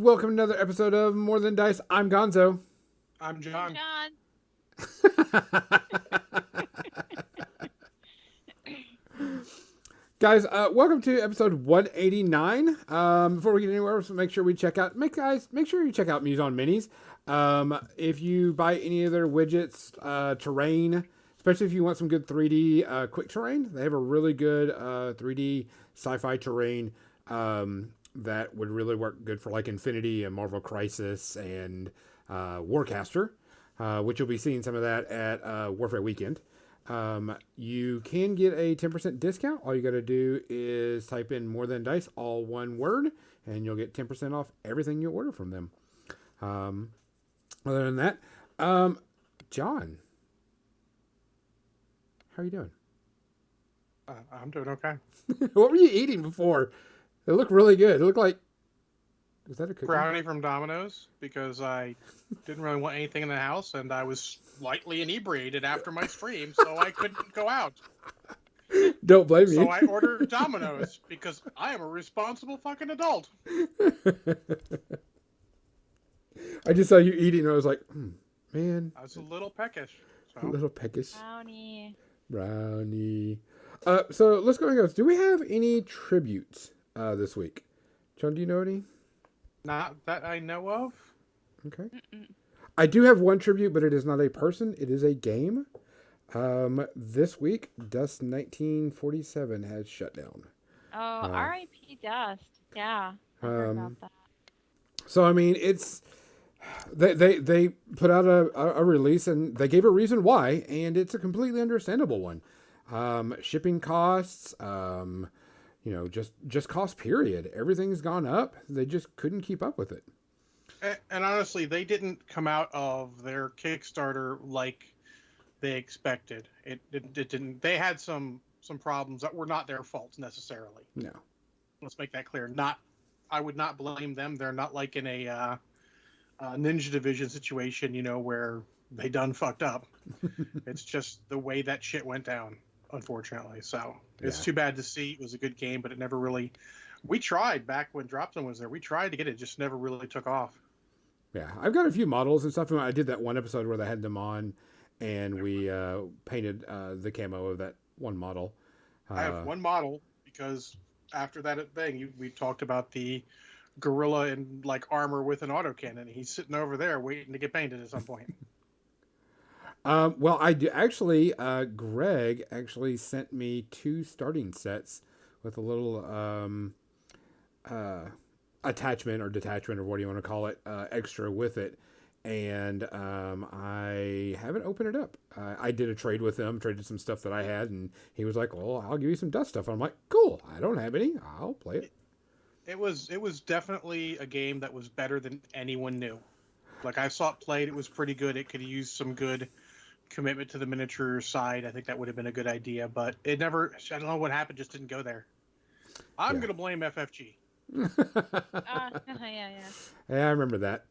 welcome to another episode of More Than Dice. I'm Gonzo. I'm I'm John. John. Guys, welcome to episode 189. Before we get anywhere, let's make sure we check out. Make sure you check out Muson Minis. If you buy any of their widgets, terrain, especially if you want some good 3D quick terrain, they have a really good 3D sci-fi terrain that would really work good for like Infinity and Marvel Crisis and Warcaster, which you'll be seeing some of that at Warfare Weekend. You can get a 10% discount. All you got to do is type in More Than Dice, all one word, and you'll get 10% off everything you order from them. Other than that, John, how are you doing? I'm doing okay. What were you eating before? It looked really good. It looked like, was that a cookie? Brownie from Domino's because I didn't really want anything in the house and I was slightly inebriated after my stream, so I couldn't go out. Don't blame me. So I ordered Domino's because I am a responsible fucking adult. I just saw you eating and I was like, man. I was a little peckish. A So. little peckish. Brownie. So let's go and go. Do we have any tributes this week? John, do you know any? Not that I know of. Okay. I do have one tribute, but it is not a person. It is a game. This week, Dust 1947 has shut down. Oh, R.I.P. Dust. Yeah, I heard about that. So I mean, it's they put out a release and they gave a reason why, and it's a completely understandable one. Shipping costs, just cost period. Everything's gone up. They just couldn't keep up with it. And honestly, they didn't come out of their Kickstarter like they expected. It didn't. They had some problems that were not their fault necessarily. No. Let's make that clear. I would not blame them. They're not like in a Ninja Division situation, where they done fucked up. It's just the way that shit went down, unfortunately. So it's too bad to see. It was a good game, but it never really. We tried back when Dropzone was there. We tried to get it, just never really took off. Yeah, I've got a few models and stuff. I did that one episode where they had them on, and we painted the camo of that one model. I have one model because after that thing, we talked about the gorilla in like armor with an autocannon. He's sitting over there waiting to get painted at some point. Well, I do actually. Greg actually sent me 2 starting sets with a little attachment or detachment or what do you want to call it, extra with it, and I haven't opened it up. I did a trade with him, traded some stuff that I had, and he was like, "Well, I'll give you some Dust stuff." I'm like, "Cool, I don't have any. I'll play it." It was definitely a game that was better than anyone knew. Like I saw it played, it was pretty good. It could use some good commitment to the miniature side. I think that would have been a good idea, but it never. I don't know what happened. Just didn't go there. I'm gonna blame FFG. Yeah. Yeah, I remember that.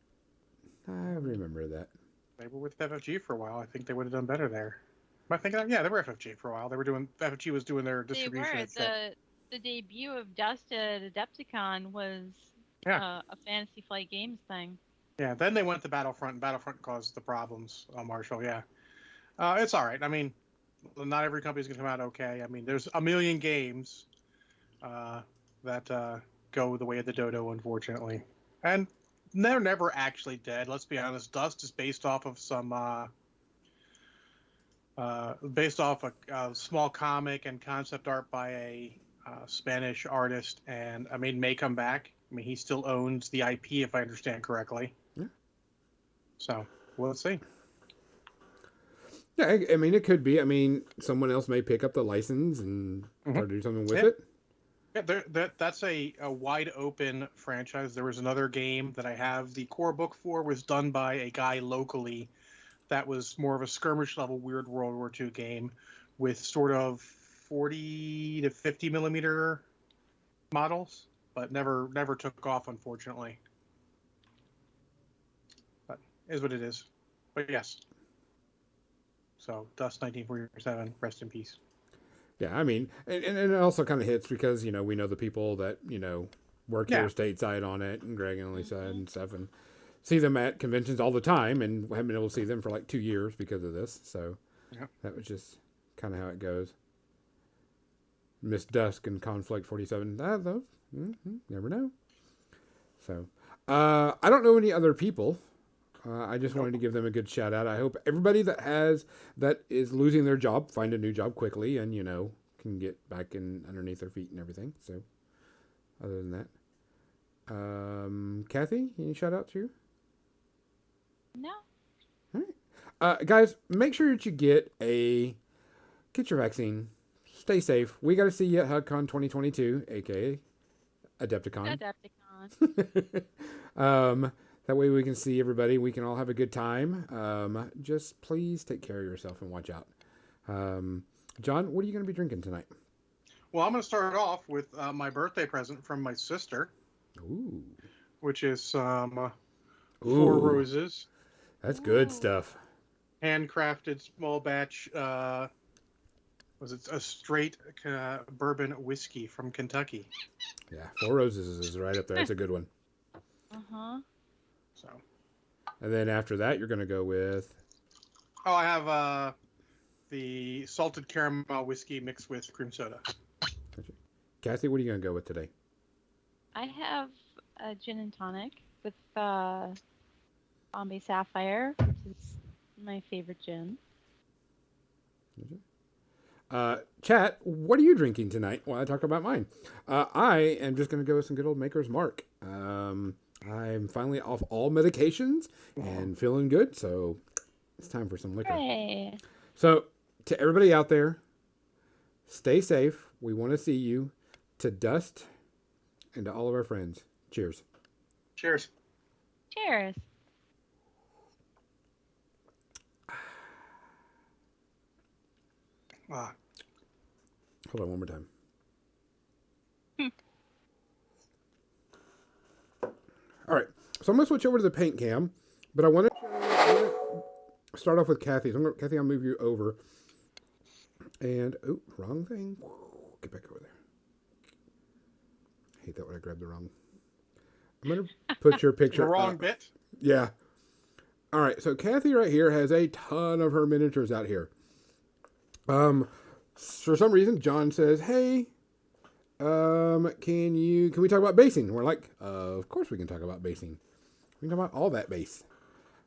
They were with FFG for a while. I think they would have done better there. Am I thinking? Yeah, they were FFG for a while. FFG was doing their distribution. They were. The debut of Dust at Adepticon was a Fantasy Flight Games thing. Yeah, then they went to Battlefront, and Battlefront caused the problems, Marshall, yeah. It's all right. I mean, not every company's going to come out okay. I mean, there's a million games that go the way of the dodo, unfortunately. And they're never actually dead, let's be honest. Dust is based off of a small comic and concept art by a Spanish artist, and I mean, may come back. I mean, he still owns the IP, if I understand correctly. Yeah. So, we'll see. Yeah, I mean, it could be. I mean, someone else may pick up the license and try to do something with it. Yeah, that's a wide open franchise. There was another game that I have. The core book for was done by a guy locally that was more of a skirmish level Weird World War II game with sort of 40 to 50 millimeter models, but never took off, unfortunately. But it is what it is. But yes. So Dust 1947, rest in peace. Yeah, I mean, and it also kind of hits because we know the people that work Yeah. here stateside on it, and Greg and Lisa and stuff, and see them at conventions all the time, and haven't been able to see them for like 2 years because of this. So Yeah. that was just kind of how it goes. Miss Dusk and Conflict 47. Those, never know. So I don't know any other people. I just wanted to give them a good shout out. I hope everybody that is losing their job find a new job quickly, and can get back in underneath their feet and everything. So other than that, Kathy, any shout out to you? No. All right, guys, make sure that you get your vaccine. Stay safe. We got to see you at HUGCon 2022, aka Adepticon. That way we can see everybody. We can all have a good time. Just please take care of yourself and watch out. John, what are you going to be drinking tonight? Well, I'm going to start off with my birthday present from my sister. Ooh. Which is some Ooh. 4 Roses. That's good stuff. Handcrafted small batch. Was it a straight bourbon whiskey from Kentucky? Yeah, 4 Roses is right up there. That's a good one. So. And then after that, you're going to go with. Oh, I have the salted caramel whiskey mixed with cream soda. Kathy, what are you going to go with today? I have a gin and tonic with Bombay Sapphire, which is my favorite gin. Chat, what are you drinking tonight? Well, I talk about mine. I am just going to go with some good old Maker's Mark. I'm finally off all medications and feeling good, so it's time for some liquor. Hooray. So, to everybody out there, stay safe. We want to see you. To Dust and to all of our friends, cheers. Cheers. Cheers. Hold on one more time. All right, so I'm going to switch over to the paint cam, but I want to start off with Kathy. Kathy, I'll move you over. And, oh, wrong thing. Get back over there. I hate that when I grab the wrong. I'm going to put your picture The wrong up. bit? Yeah. All right, so Kathy right here has a ton of her miniatures out here. For some reason, John says, hey, can we talk about basing? And we're like, of course we can talk about basing. We can talk about all that base.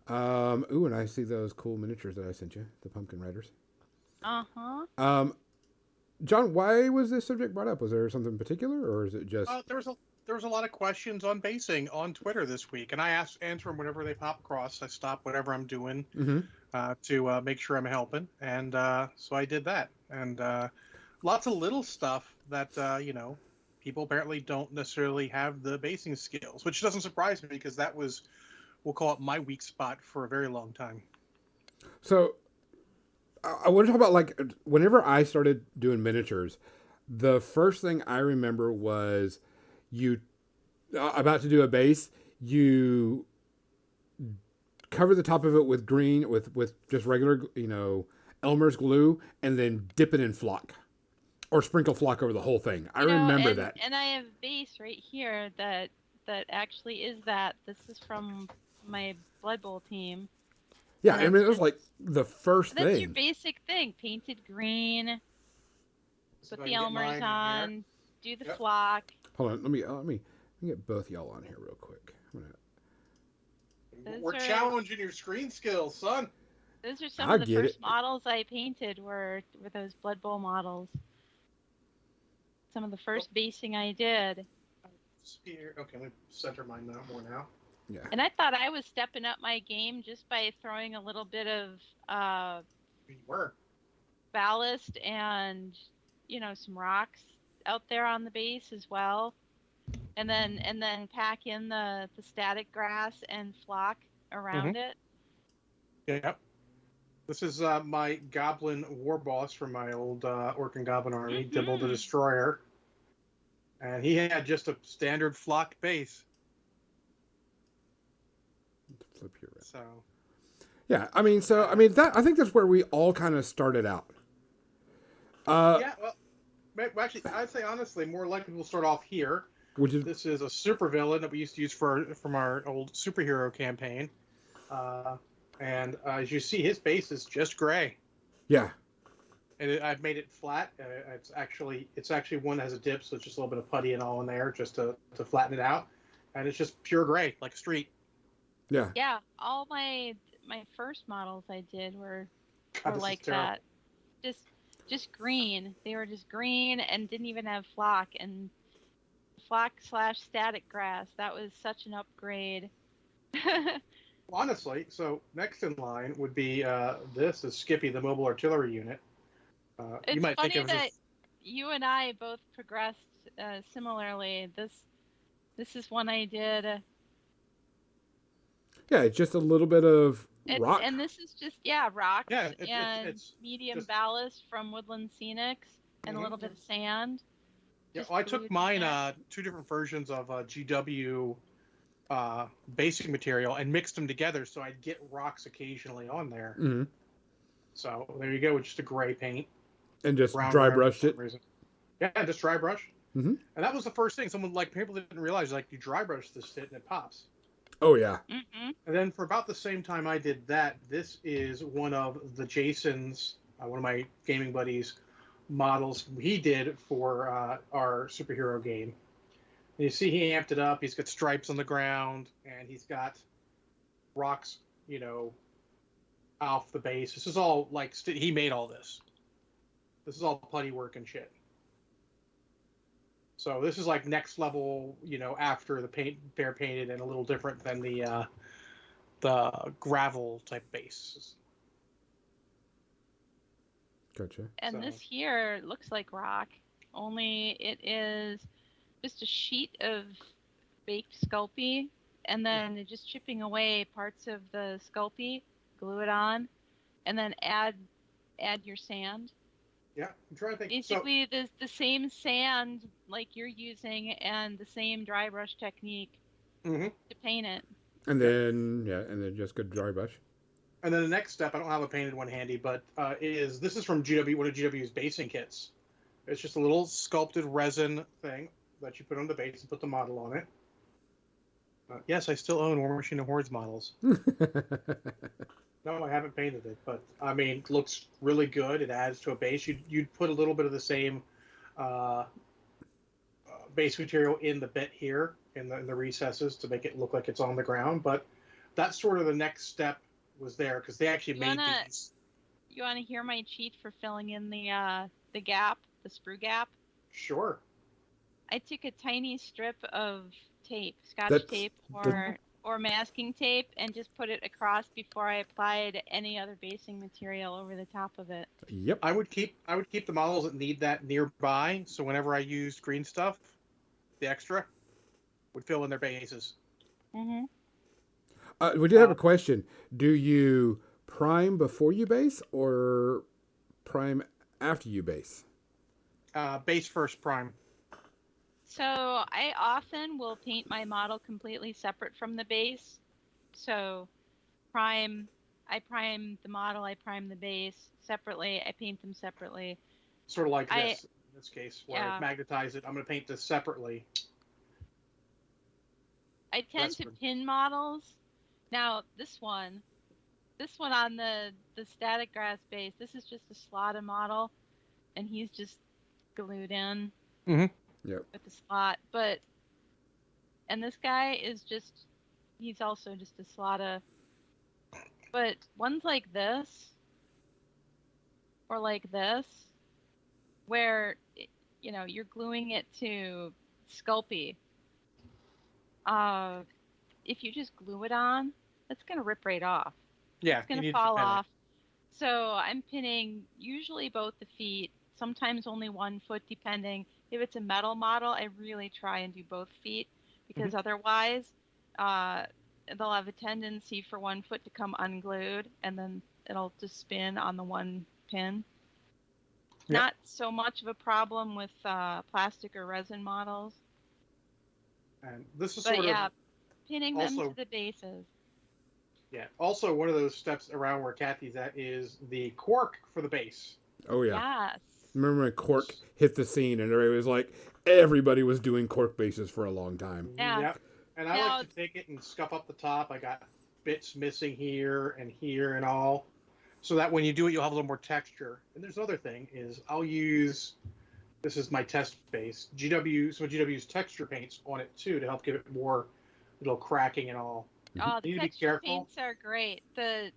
Ooh, and I see those cool miniatures that I sent you, the Pumpkin Riders. John, why was this subject brought up? Was there something particular, or is it just... There was a lot of questions on basing on Twitter this week, and I answer them whenever they pop across. I stop whatever I'm doing to make sure I'm helping, and so I did that. And lots of little stuff that people apparently don't necessarily have the basing skills, which doesn't surprise me because that was, we'll call it my weak spot for a very long time. So I want to talk about, like, whenever I started doing miniatures, the first thing I remember was you about to do a base, you cover the top of it with green, with just regular, Elmer's glue, and then dip it in flock. Or sprinkle flock over the whole thing. I remember that. And I have base right here that actually is that. This is from my Blood Bowl team. Yeah, I mean, it was like the first thing. That's your basic thing. Painted green. Put the Elmer's on. Do the flock. Hold on, let me get both y'all on here real quick. We're challenging your screen skills, son. Those are some of the first models I painted were those Blood Bowl models. Some of the first basing I did. Okay, let me center mine more now. Yeah. And I thought I was stepping up my game just by throwing a little bit of ballast and some rocks out there on the base as well, and then pack in the static grass and flock around it. Yep. This is my Goblin War Boss from my old Orc and Goblin army, Dibble the Destroyer, and he had just a standard flock base. Flip here. So. Yeah, I mean, I think that's where we all kind of started out. Yeah, well, actually, I'd say honestly, more likely we'll start off here, Which is This is a supervillain that we used to use from our old superhero campaign. And as you see, his base is just gray. yeah. And I've made it flat. It's actually one that has a dip, so it's just a little bit of putty and all in there just to flatten it out. And it's just pure gray, like a street. Yeah. Yeah, all my first models I did were God, this like is terrible. that. Just green. They were just green and didn't even have flock and flock/static grass. That was such an upgrade. Honestly, so next in line would be this is Skippy, the mobile artillery unit. You It's might think funny of that this. you and I both progressed similarly. This is one I did. Yeah, it's just a little bit of rock. And this is just rocks Yeah, and it's medium just- ballast from Woodland Scenics and a little bit of sand. Yeah, Just well, I took glued in mine there. 2 different versions of GW basic material and mixed them together so I'd get rocks occasionally on there. Mhm. So there you go with just a gray paint. And just Brown dry rim for brushed some it. reason. Yeah, just dry brush. Mhm. And that was the first thing. People didn't realize, like, you dry brush this shit and it pops. Oh yeah. Mm-mm. And then for about the same time I did that, this is one of the Jason's, one of my gaming buddies' models he did for our superhero game. And you see he amped it up. He's got stripes on the ground, and he's got rocks, off the base. This is all, like, he made all this. This is all putty work and shit. So this is like next level, after the paint bare painted and a little different than the gravel type base. Gotcha. And So- this here looks like rock, only it is just a sheet of baked Sculpey, and then just chipping away parts of the Sculpey, glue it on, and then add your sand. Yeah, I'm trying to think. Basically, the same sand like you're using and the same dry brush technique Mhm. to paint it. And then just good dry brush. And then the next step, I don't have a painted one handy, but this is from GW, one of GW's basing kits. It's just a little sculpted resin thing that you put on the base and put the model on it. Yes, I still own War Machine and Hordes models. No, I haven't painted it, but I mean, it looks really good. It adds to a base. You'd put a little bit of the same base material in the bit here in the recesses to make it look like it's on the ground. But that's sort of the next step was there because they actually made these. You want to hear my cheat for filling in the gap, the sprue gap? Sure. I took a tiny strip of tape, Scotch That's- tape, or masking tape, and just put it across before I applied any other basing material over the top of it. Yep. I would keep the models that need that nearby, so whenever I used green stuff, the extra would fill in their bases. Mm-hmm. We did have a question. Do you prime before you base or prime after you base? Base first prime. So I often will paint my model completely separate from the base. So I prime the model, I prime the base separately, I paint them separately. Sort of like this, in this case, where Yeah. I magnetize it. I'm going to paint this separately. I tend That's to pretty- pin models. Now this one on the static grass base, this is just a slotted model, and he's just glued in Yep. with the slot. And this guy is he's also just a slotta. But ones like this, or like this, where you're gluing it to Sculpey. If you just glue it on, it's gonna rip right off. Yeah, It's gonna fall off. So I'm pinning usually both the feet, sometimes only 1 foot depending. If it's a metal model, I really try and do both feet because otherwise they'll have a tendency for 1 foot to come unglued and then it'll just spin on the one pin. Yep. Not so much of a problem with plastic or resin models, And this is but sort yeah, of pinning them also- to the bases. Also one of those steps around where Kathy's at is the cork for the base. Oh yeah. Yes. Remember when Cork hit the scene and everybody was doing Cork bases for a long time. Yeah. Yep. And I Now, like to take it and scuff up the top. I got bits missing here and all, so that when you do it, you'll have a little more texture. And there's another thing is I'll use, this is my test base, some GW's texture paints on it too to help give it more little cracking and all. oh, You need the to be texture careful. paints are great. The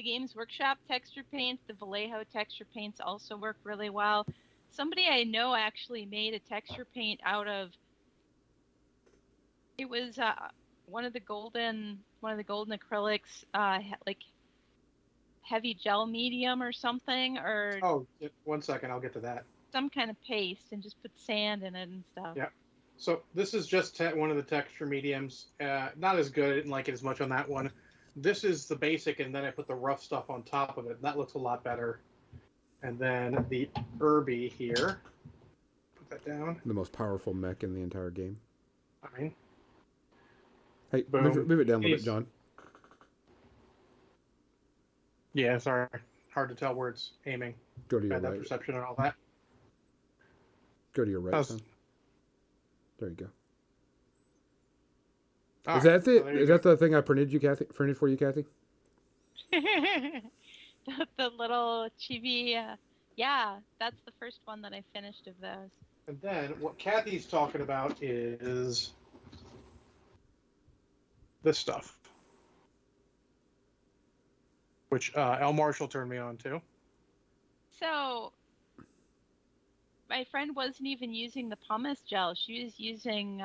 Games Workshop texture paints, the Vallejo texture paints also work really well. Somebody I know actually made a texture paint out of, it was one of the golden acrylics, like heavy gel medium or something, or Oh, 1 second, I'll get to that. some kind of paste, and just put sand in it and stuff. Yeah. So this is just one of the texture mediums. Not as good. I didn't like it as much on that one. This is the basic, and then I put the rough stuff on top of it. That looks a lot better. And then the Irby here. Put that down. The most powerful mech in the entire game. I mean, Hey, Boom. move it down a little bit, Peace. John. yeah, sorry. Hard to tell where it's aiming. Go to your Bad depth right. perception and all that. Go to your right, How's- son. There you go. All Is right, that so it? there you Is go. that the thing I printed for you, Kathy? The little chibi. Yeah, that's the first one that I finished of those. And then what Kathy's talking about is this stuff, which L. Marshall turned me on to. So, my friend wasn't even using the pumice gel. She was using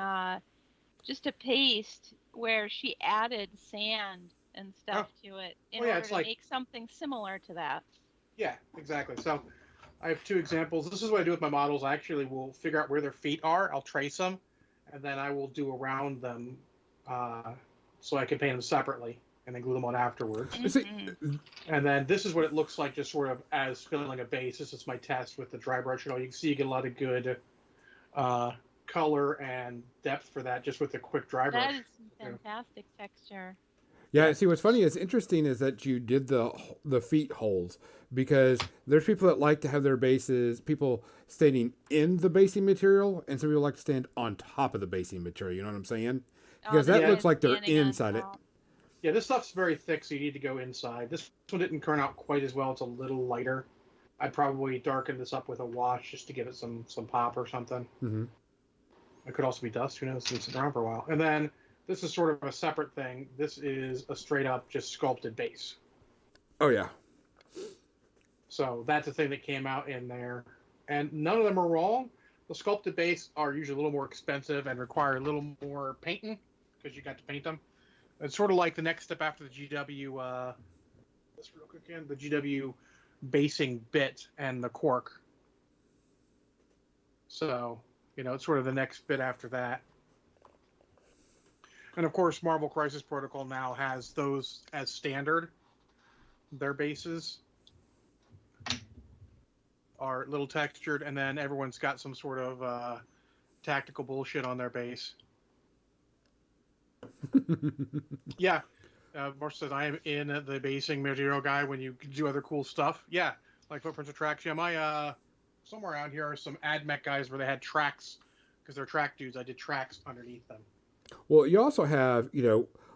just a paste where she added sand and stuff to it in Well, yeah, order it's to like- make something similar to that. Yeah, exactly. So I have two examples. This is what I do with my models. I actually will figure out where their feet are. I'll trace them, and then I will do around them so I can paint them separately and then glue them on afterwards. See, Mhm. And then this is what it looks like just sort of as filling a base. This is my test with the dry brush and all. You can see you get a lot of good color and depth for that just with a quick dry brush. That is some fantastic texture. Yeah, see, what's funny is interesting is that you did the feet holes, because there's people that like to have their bases, people standing in the basing material, and some people like to stand on top of the basing material. You know what I'm saying? Because that Yeah. looks like they're Standing on inside it. top. Yeah, this stuff's very thick, so you need to go inside. This one didn't turn out quite as well. It's a little lighter. I'd probably darken this up with a wash just to give it some pop or something. Hmm. It could also be dust. Who knows? It's been sitting around for a while. And then this is sort of a separate thing. This is a straight up just sculpted base. Oh yeah. So that's a thing that came out in there. And none of them are wrong. The sculpted base are usually a little more expensive and require a little more painting because you got to paint them. It's sort of like the next step after the GW, this real quick again, the GW basing bit and the cork. So, it's sort of the next bit after that. And of course, Marvel Crisis Protocol now has those as standard. Their bases are a little textured, and then everyone's got some sort of tactical bullshit on their base. Yeah. Marsh says, I am in the basing material guy when you do other cool stuff. Yeah, like Footprints of Tracks. Yeah, my, somewhere around here are some AdMech guys where they had tracks, because they're track dudes. I did tracks underneath them. Well, you also have,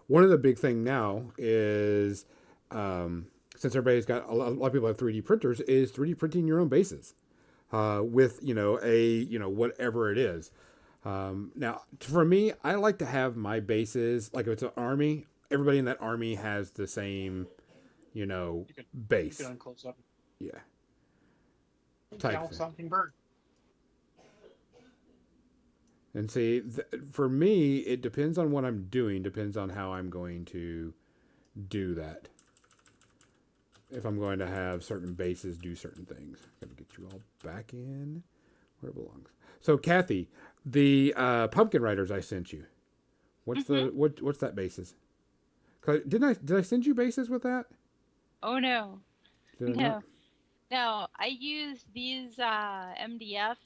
one of the big thing now is, since everybody's got a lot of people have 3D printers, is 3D printing your own bases, with whatever it is. Now, for me, I like to have my bases, like if it's an army, everybody in that army has the same, base. Get on close up. Yeah. Type Tell thing. something bird. And see, for me, it depends on what I'm doing, depends on how I'm going to do that. If I'm going to have certain bases do certain things. Gotta get you all back in where it belongs. So, Kathy, the Pumpkin Riders I sent you. What's what's that basis? Did I send you bases with that? Oh no. Did I No. not? No, I used these MDF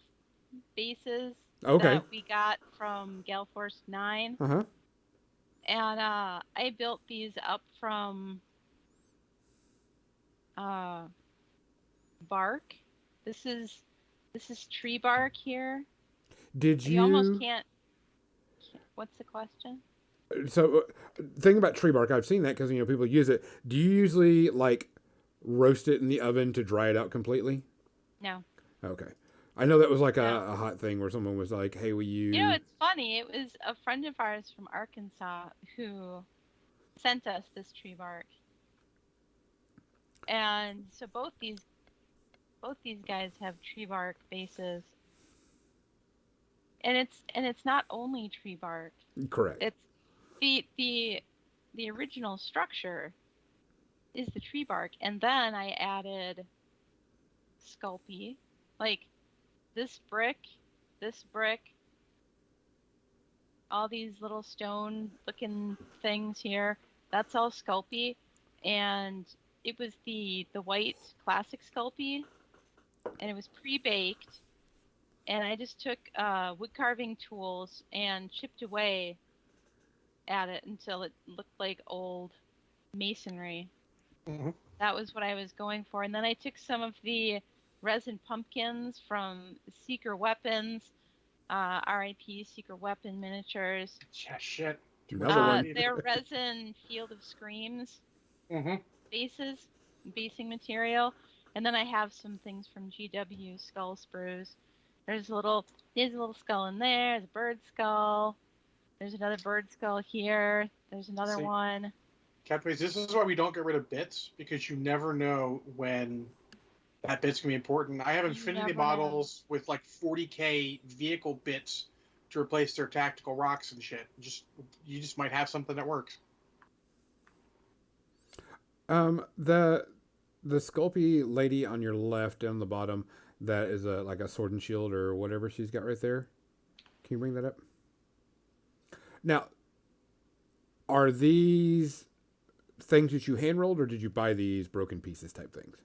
bases Okay. that we got from Gale Force 9. Uh huh. And I built these up from bark. This is tree bark here. Did You almost you? can't. What's the question? So, thing about tree bark, I've seen that because people use it. Do you usually like roast it in the oven to dry it out completely? No, Okay, I know that was like no. a hot thing where someone was like, "Hey, will You know, you?" it's funny. It was a friend of ours from Arkansas who sent us this tree bark, and so both these guys have tree bark bases, and it's not only tree bark. Correct. It's the original structure is the tree bark, and then I added Sculpey, like this brick, this brick, all these little stone looking things here. That's all Sculpey, and it was the white classic Sculpey, and it was pre-baked. And I just took wood carving tools and chipped away at it until it looked like old masonry. Hmm. That was what I was going for. And then I took some of the resin pumpkins from Seeker Weapons, RIP Seeker Weapon Miniatures. Yeah, shit. Too much Another for one. me Their either. resin Field of Screams Hmm. bases, basing material. And then I have some things from GW Skull Sprues. There's a little skull in there. There's a bird skull. There's another bird skull here. There's another See, one. Captains, this is why we don't get rid of bits, because you never know when that bit's gonna be important. I have You Infinity never know. models with like 40K vehicle bits to replace their tactical rocks and shit. You just might have something that works. The Sculpey lady on your left down the bottom, that is a like a sword and shield or whatever she's got right there. Can you bring that up? Now, are these things that you hand rolled, or did you buy these broken pieces type things?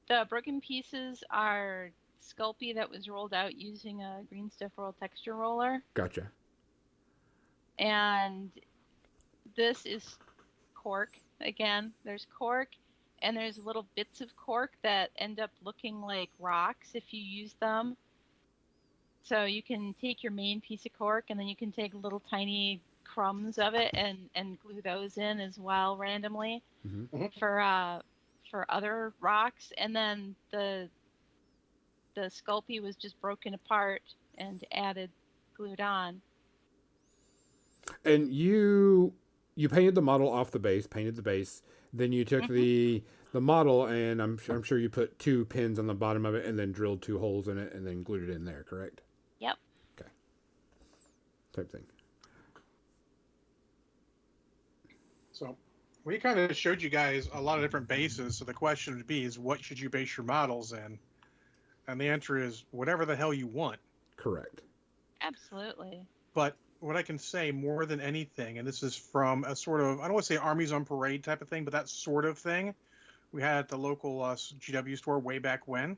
The broken pieces are Sculpey that was rolled out using a Green Stuff Roll texture roller. Gotcha. And this is cork. Again, there's cork, and there's little bits of cork that end up looking like rocks if you use them. So you can take your main piece of cork, and then you can take little tiny crumbs of it and glue those in as well randomly Hmm. for other rocks. And then the Sculpey was just broken apart and added glued on. And you painted the model off the base, painted the base. Then you took Hmm. the model, and I'm sure you put two pins on the bottom of it, and then drilled two holes in it, and then glued it in there. Correct? Yep. Okay. Type thing. So we kind of showed you guys a lot of different bases. So the question would be is what should you base your models in? And the answer is whatever the hell you want. Correct. Absolutely. But what I can say more than anything, and this is from a sort of, I don't want to say armies on parade type of thing, but that sort of thing we had at the local GW store way back when.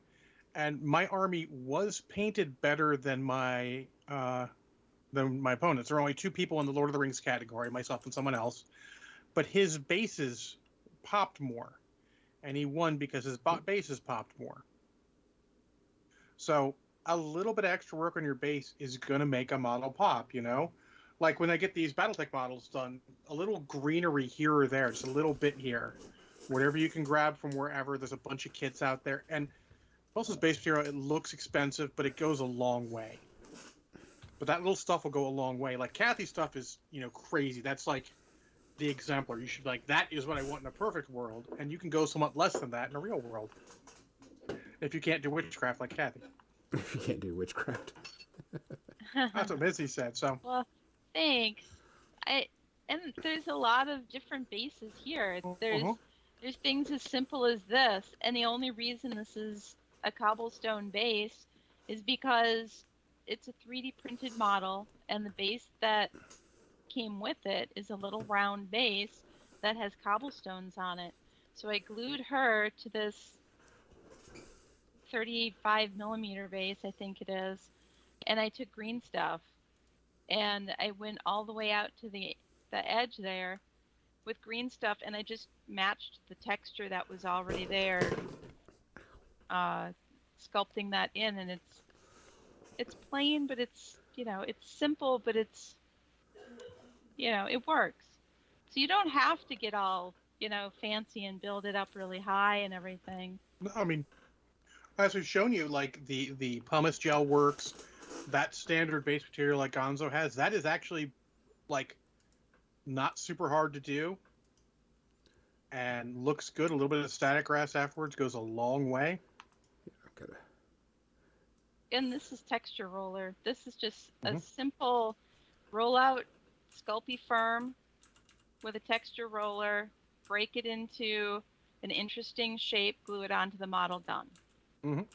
And my army was painted better than my opponents. There are only two people in the Lord of the Rings category, myself and someone else. But his bases popped more, and he won because his bases popped more. So a little bit of extra work on your base is going to make a model pop, you know? Like when I get these Battletech models done, a little greenery here or there, just a little bit here. Whatever you can grab from wherever, there's a bunch of kits out there. And Pulse's base material, it looks expensive, but it goes a long way. But that little stuff will go a long way. Like Kathy's stuff is, crazy. That's like the exemplar. You should be like, that is what I want in a perfect world. And you can go somewhat less than that in a real world. If you can't do witchcraft like Kathy. You can't do witchcraft. That's what Missy said. So Well, thanks. And there's a lot of different bases here. There's things as simple as this, and the only reason this is a cobblestone base is because it's a 3D printed model, and the base that came with it is a little round base that has cobblestones on it. So I glued her to this 35 millimeter base, I think it is, and I took green stuff, and I went all the way out to the edge there with green stuff, and I just matched the texture that was already there sculpting that in, and it's plain, but it's simple, but it works. So you don't have to get all fancy and build it up really high and everything. No, I mean, as we've shown you, like the pumice gel works, that standard base material like Gonzo has, that is actually like not super hard to do and looks good. A little bit of static grass afterwards goes a long way. Okay. And this is texture roller. This is just a simple rollout Sculpey firm with a texture roller, break it into an interesting shape, glue it onto the model, done.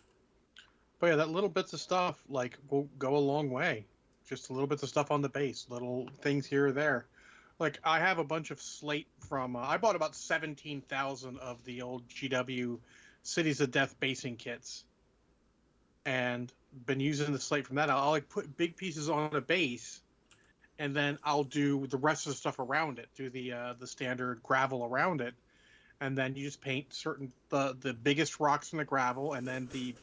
But yeah, that little bits of stuff like will go a long way. Just little bits of stuff on the base, little things here or there. Like I have a bunch of slate from I bought about 17,000 of the old GW Cities of Death basing kits, and been using the slate from that. I'll like put big pieces on a base, and then I'll do the rest of the stuff around it. Do the standard gravel around it, and then you just paint certain the biggest rocks in the gravel, and then the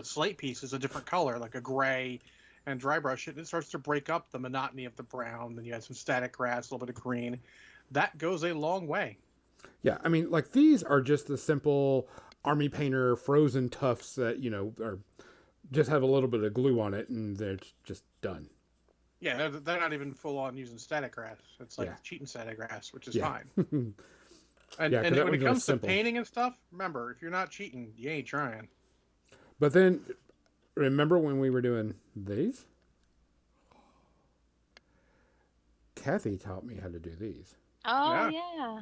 slate piece is a different color, like a gray, and dry brush it. And it starts to break up the monotony of the brown. Then you add some static grass, a little bit of green. That goes a long way. Yeah, I mean, like these are just the simple army painter frozen tufts that are just have a little bit of glue on it, and they're just done. Yeah, they're not even full on using static grass. It's like cheating static grass, which is fine. And when it comes to painting and stuff, remember, if you're not cheating, you ain't trying. But then, remember when we were doing these? Kathy taught me how to do these. Oh, yeah.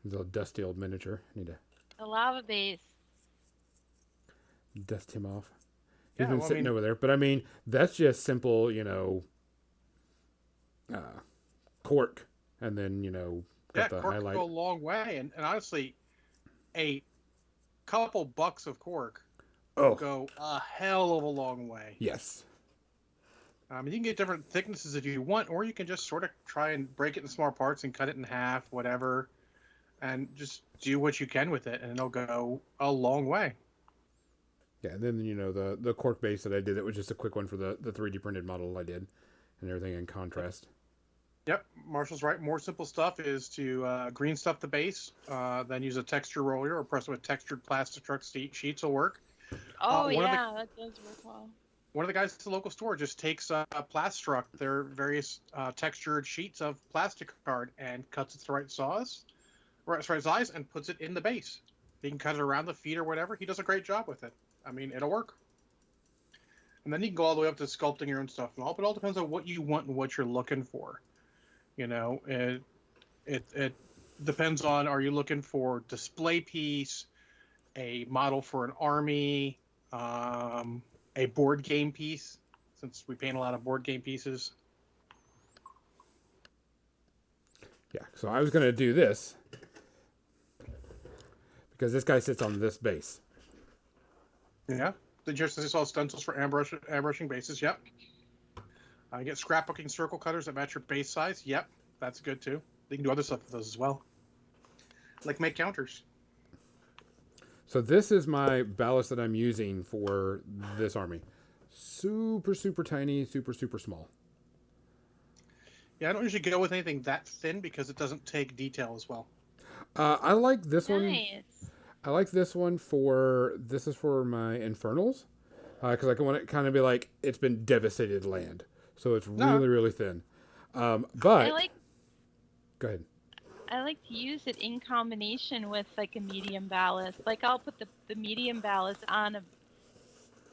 This little dusty old miniature. I need to... The lava base. Dust him off. He's been sitting over there. But I mean, that's just simple, cork. And then, got the cork highlight. go a long way. And honestly, a couple bucks of cork will go a hell of a long way. Yes. You can get different thicknesses if you want, or you can just sort of try and break it in small parts and cut it in half, whatever, and just do what you can with it, and it'll go a long way. Yeah, and then, the cork base that I did, that was just a quick one for the 3D printed model I did, and everything in contrast. Yep, Marshall's right. More simple stuff is to green stuff the base, then use a texture roller or press with textured plastic truck sheets will work. Oh, that does work well. One of the guys at the local store just takes Plastruck, their various textured sheets of plastic card, and cuts it to the right size, and puts it in the base. He can cut it around the feet or whatever. He does a great job with it. I mean, it'll work. And then you can go all the way up to sculpting your own stuff and all. But it all depends on what you want and what you're looking for. It depends on, are you looking for display piece, a model for an army, a board game piece, since we paint a lot of board game pieces. Yeah, so I was going to do this because this guy sits on this base. Yeah, the just as all stencils for airbrushing bases. Yep. I get scrapbooking circle cutters that match your base size. Yep, that's good too. You can do other stuff with those as well, like make counters. So this is my ballast that I'm using for this army. Super, super tiny, super, super small. Yeah, I don't usually go with anything that thin because it doesn't take detail as well. I like this one. Nice. I like this one this is for my Infernals. Because I want it kind of be like, it's been devastated land. So it's really, really thin. But... Go ahead. I like to use it in combination with like a medium ballast. Like I'll put the medium ballast on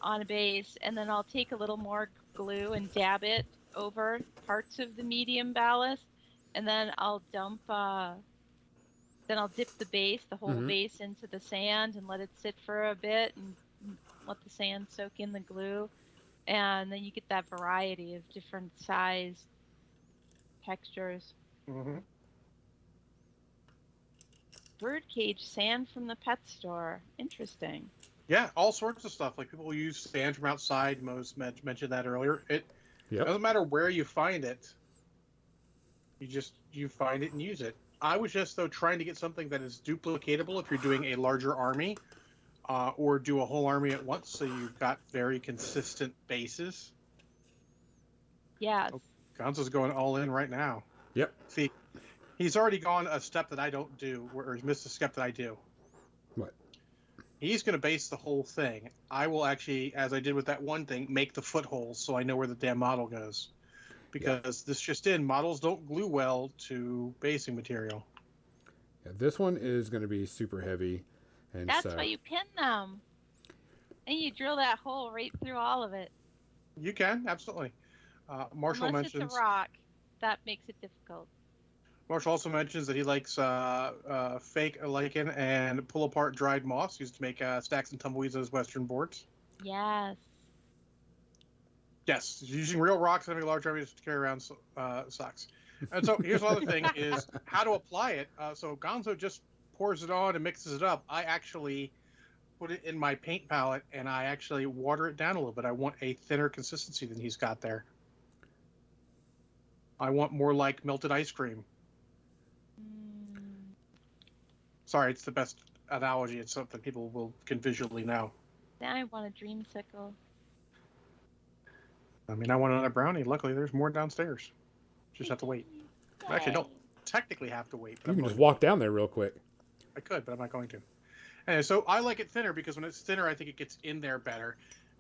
a base, and then I'll take a little more glue and dab it over parts of the medium ballast, and then I'll dip the base, the whole base, into the sand and let it sit for a bit and let the sand soak in the glue, and then you get that variety of different size textures. Mm-hmm. Birdcage sand from the pet store. Interesting. Yeah, all sorts of stuff. Like people use sand from outside. Most mentioned that earlier. It doesn't matter where you find it. You find it and use it. I was just trying to get something that is duplicatable if you're doing a larger army. or do a whole army at once, so you've got very consistent bases. Yes. Oh, Gonzo's going all in right now. Yep. See, he's already gone a step that I don't do, or he's missed a step that I do. What? He's going to base the whole thing. I will actually, as I did with that one thing, make the footholes so I know where the damn model goes. Because this just in, models don't glue well to basing material. Yeah, this one is going to be super heavy. And That's so, why you pin them. And you drill that hole right through all of it. You can, absolutely. Marshall Unless mentions... it's a rock. That makes it difficult. Marshall also mentions that he likes fake lichen and pull apart dried moss used to make stacks and tumbleweeds on his western boards. Yes. Yes, using real rocks and having large armies to carry around sucks. And so here's another thing is how to apply it. So Gonzo just pours it on and mixes it up. I actually put it in my paint palette and I actually water it down a little bit. I want a thinner consistency than he's got there. I want more like melted ice cream. Sorry, it's the best analogy. It's something people can visually know. Now I want a dreamsicle. I mean, I want another brownie. Luckily, there's more downstairs. Just have to wait. I actually don't technically have to wait. But you can just walk down there real quick. I could, but I'm not going to. Anyway, so I like it thinner because when it's thinner, I think it gets in there better.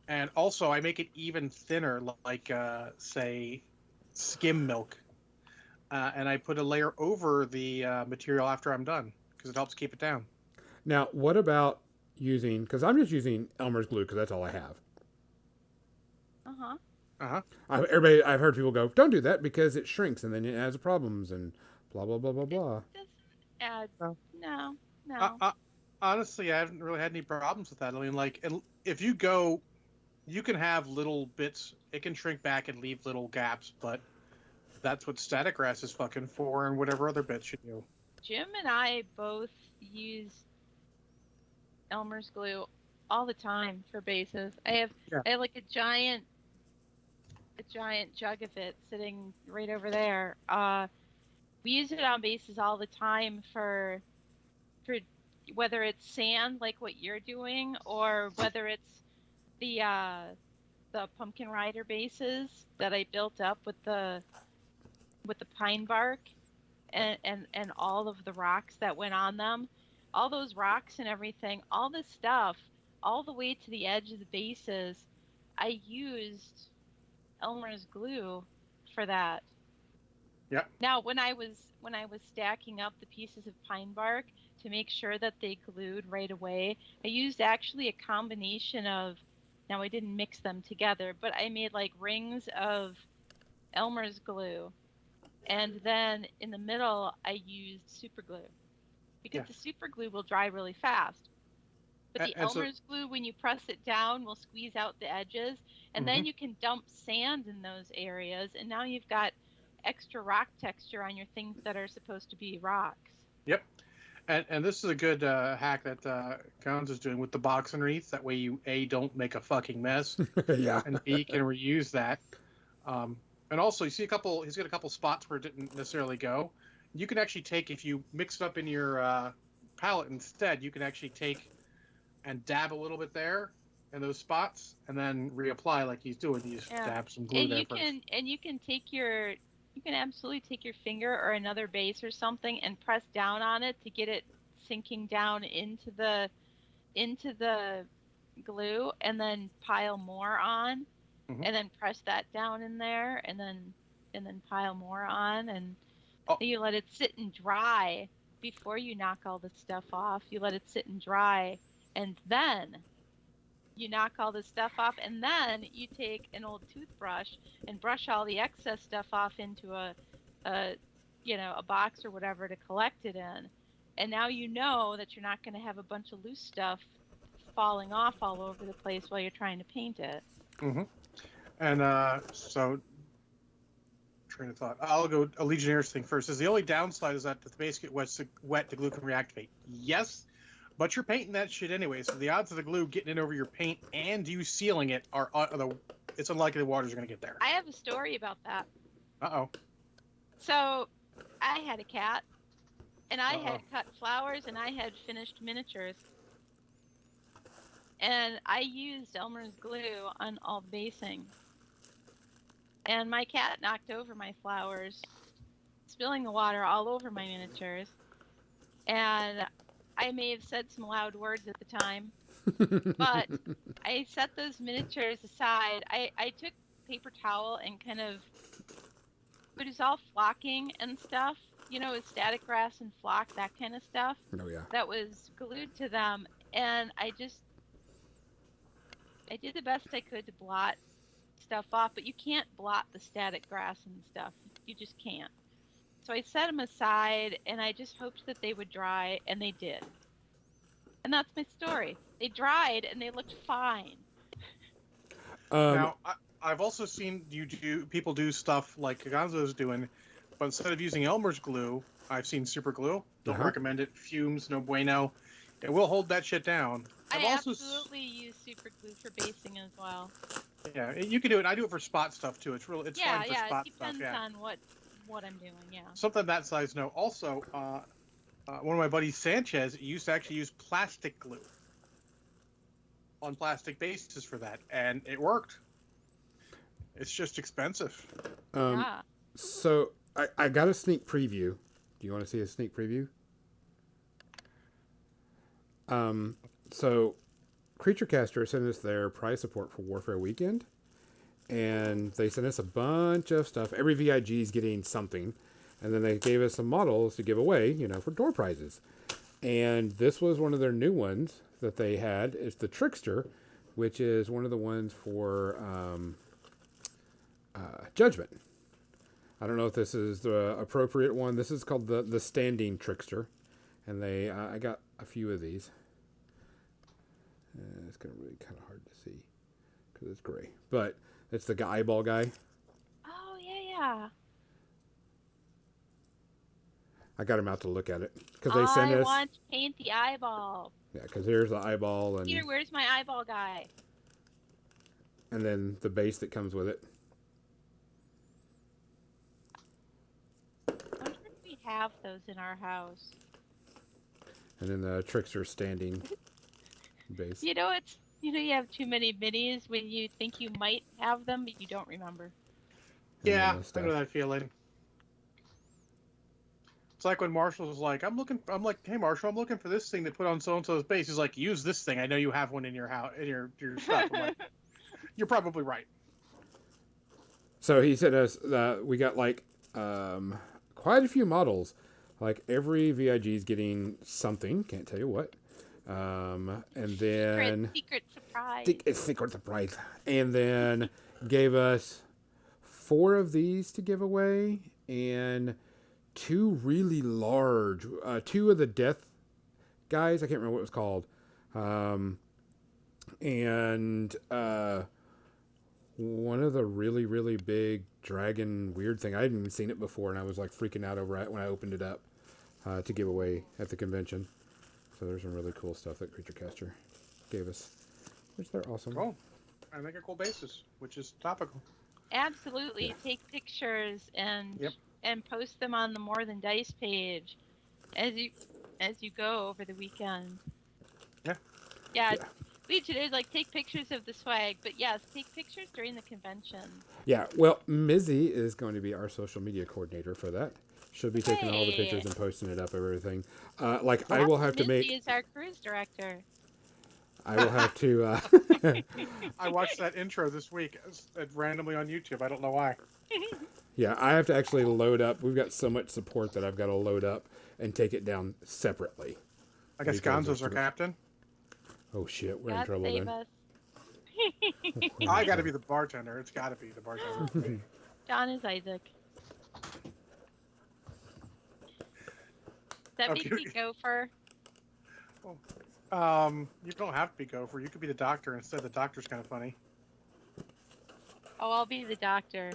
And also, I make it even thinner, like, say, skim milk. And I put a layer over the material after I'm done because it helps keep it down. Now, what about using, because I'm just using Elmer's glue because that's all I have. Uh-huh. Uh-huh. I've heard people go, don't do that because it shrinks and then it has problems and blah, blah, blah, blah, blah. It doesn't add... No. Honestly, I haven't really had any problems with that. I mean, like, if you go, you can have little bits. It can shrink back and leave little gaps, but that's what static grass is fucking for and whatever other bits you do. Jim and I both use Elmer's glue all the time for bases. I have like a giant jug of it sitting right over there. We use it on bases all the time for whether it's sand like what you're doing or whether it's the pumpkin rider bases that I built up with the pine bark and all of the rocks that went on them. All those rocks and everything, all this stuff, all the way to the edge of the bases, I used Elmer's glue for that. Yep. Now, when I was stacking up the pieces of pine bark to make sure that they glued right away, I used actually a combination of, now I didn't mix them together, but I made like rings of Elmer's glue. And then in the middle, I used super glue because the super glue will dry really fast. But the Elmer's glue, when you press it down, will squeeze out the edges. And then you can dump sand in those areas. And now you've got extra rock texture on your things that are supposed to be rocks. Yep. And this is a good hack that Gonzo's doing with the box underneath. That way you, A, don't make a fucking mess. Yeah. And B, can reuse that. And also, you see he's got a couple spots where it didn't necessarily go. You can actually take, if you mix it up in your palette instead, you can actually take and dab a little bit there in those spots and then reapply like he's doing. You just dab some glue there first. You can absolutely take your finger or another base or something and press down on it to get it sinking down into the glue and then pile more on. And then press that down in there, and then pile more on, and you let it sit and dry before you knock all the stuff off. You let it sit and dry, and then you knock all the stuff off, and then you take an old toothbrush and brush all the excess stuff off into a box or whatever to collect it in. And now you know that you're not going to have a bunch of loose stuff falling off all over the place while you're trying to paint it. Mm-hmm. And so, train of thought. I'll go a Legionnaires thing first. Is the only downside is that if the base get wet, the glue can reactivate. Yes, but you're painting that shit anyway, so the odds of the glue getting in over your paint and you sealing it are it's unlikely the waters are going to get there. I have a story about that. Uh-oh. So, I had a cat, and I had cut flowers, and I had finished miniatures. and I used Elmer's glue on all the basing. And my cat knocked over my flowers, spilling the water all over my miniatures. And I may have said some loud words at the time, but I set those miniatures aside. I took paper towel and kind of, it was all flocking and stuff, with static grass and flock, that kind of stuff Oh yeah. that was glued to them. And I did the best I could to blot stuff off, but you can't blot the static grass and stuff. You just can't. So I set them aside and I just hoped that they would dry, and they did. And that's my story. They dried and they looked fine. Now, I've also seen people do stuff like Gonzo's doing, but instead of using Elmer's glue, I've seen super glue. Don't recommend it. Fumes, no bueno. It will hold that shit down. I absolutely use super glue for basing as well. Yeah, you can do it. I do it for spot stuff too. It's fine for spot stuff. It depends on what I'm doing. Yeah. Something that size, no. Also, one of my buddies, Sanchez, used to actually use plastic glue on plastic bases for that, and it worked. It's just expensive. Yeah. So I got a sneak preview. Do you want to see a sneak preview? So Creature Caster sent us their prize support for Warfare Weekend, and they sent us a bunch of stuff. Every VIG is getting something, and then they gave us some models to give away, for door prizes. And this was one of their new ones that they had. It's the Trickster, which is one of the ones for Judgment. I don't know if this is the appropriate one. This is called the Standing Trickster, and I got a few of these. It's gonna be kind of hard to see because it's gray, but it's the eyeball guy. Oh yeah. I got him out to look at it because they sent us. I want to paint the eyeball. Yeah, because there's the eyeball and. Peter, where's my eyeball guy? And then the base that comes with it. I wonder if we have those in our house. And then the Trickster Standing base. You have too many minis when you think you might have them, but you don't remember. Yeah, I know that feeling. It's like when Marshall was like, I'm like, hey Marshall, I'm looking for this thing to put on so and so's base. He's like, use this thing. I know you have one in your house, in your stuff. I'm like, you're probably right. So he sent us we got quite a few models. Like every VIG is getting something. Can't tell you what. And then secret surprise. Secret surprise. And then gave us 4 of these to give away and 2 really large, 2 of the death guys. I can't remember what it was called. And one of the really, really big dragon weird thing. I hadn't even seen it before, and I was like freaking out over it when I opened it up to give away at the convention. So there's some really cool stuff that Creature Caster gave us, which they're awesome. Cool. I make a cool basis, which is topical. Absolutely. Yeah. Take pictures and post them on the More Than Dice page as you go over the weekend. Yeah. We should take pictures of the swag, but yes, take pictures during the convention. Yeah, well, Mizzy is going to be our social media coordinator for that. She'll be taking all the pictures and posting it up, everything. I will have to make. Mizzy is our cruise director. I will have to. I watched that intro this week randomly on YouTube. I don't know why. Yeah, I have to actually load up. We've got so much support that I've got to load up and take it down separately. I guess Gonzo's our captain. Oh shit, we're in trouble then. I got to be the bartender. It's got to be the bartender. John is Isaac. That makes me Gopher. You don't have to be Gopher. You could be the doctor instead. The doctor's kind of funny. Oh, I'll be the doctor.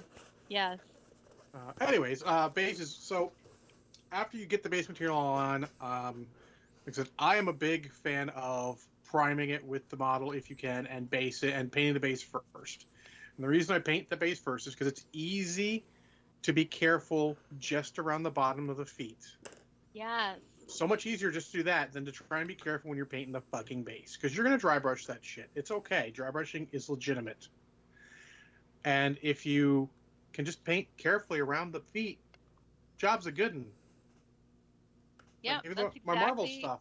Yes. Anyways, bases. So after you get the base material on, like I said, I am a big fan of priming it with the model if you can, and base it, and painting the base first. And the reason I paint the base first is because it's easy to be careful just around the bottom of the feet. Yes. So much easier just to do that than to try and be careful when you're painting the fucking base. Because you're going to dry brush that shit. It's okay. Dry brushing is legitimate. And if you can just paint carefully around the feet, job's a good one. Yeah, Like, even that's my Marvel exactly stuff.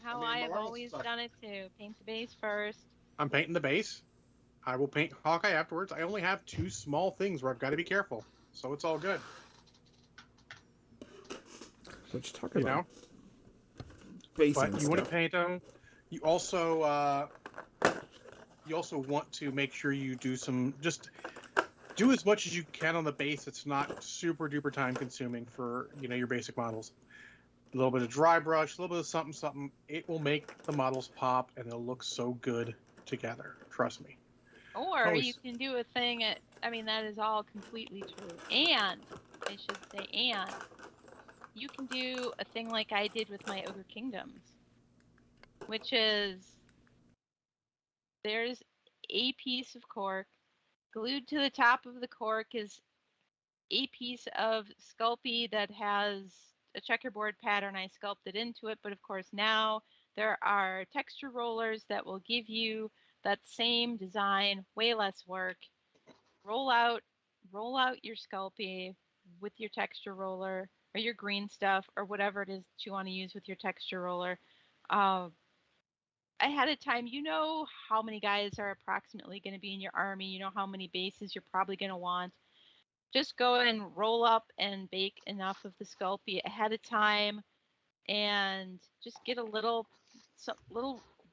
how my I have Marvel always stuff. done it too. Paint the base first. I'm painting the base. I will paint Hawkeye afterwards. I only have 2 small things where I've got to be careful. So it's all good. What you talking You about? know? Basing But you want to stuff. paint them. You also want to make sure you do do as much as you can on the base. It's not super duper time consuming for your basic models. A little bit of dry brush, a little bit of something. It will make the models pop, and they'll look so good together. Trust me. Or you can do a thing. I mean, that is all completely true. And I should say, and you can do a thing like I did with my Ogre Kingdoms, which is there's a piece of cork. Glued to the top of the cork is a piece of Sculpey that has a checkerboard pattern. I sculpted into it, but of course now there are texture rollers that will give you that same design, way less work. Roll out your Sculpey with your texture roller or your green stuff or whatever it is that you want to use with your texture roller. Ahead of time, you know how many guys are approximately going to be in your army. You know how many bases you're probably going to want. Just go and roll up and bake enough of the Sculpey ahead of time and just get a little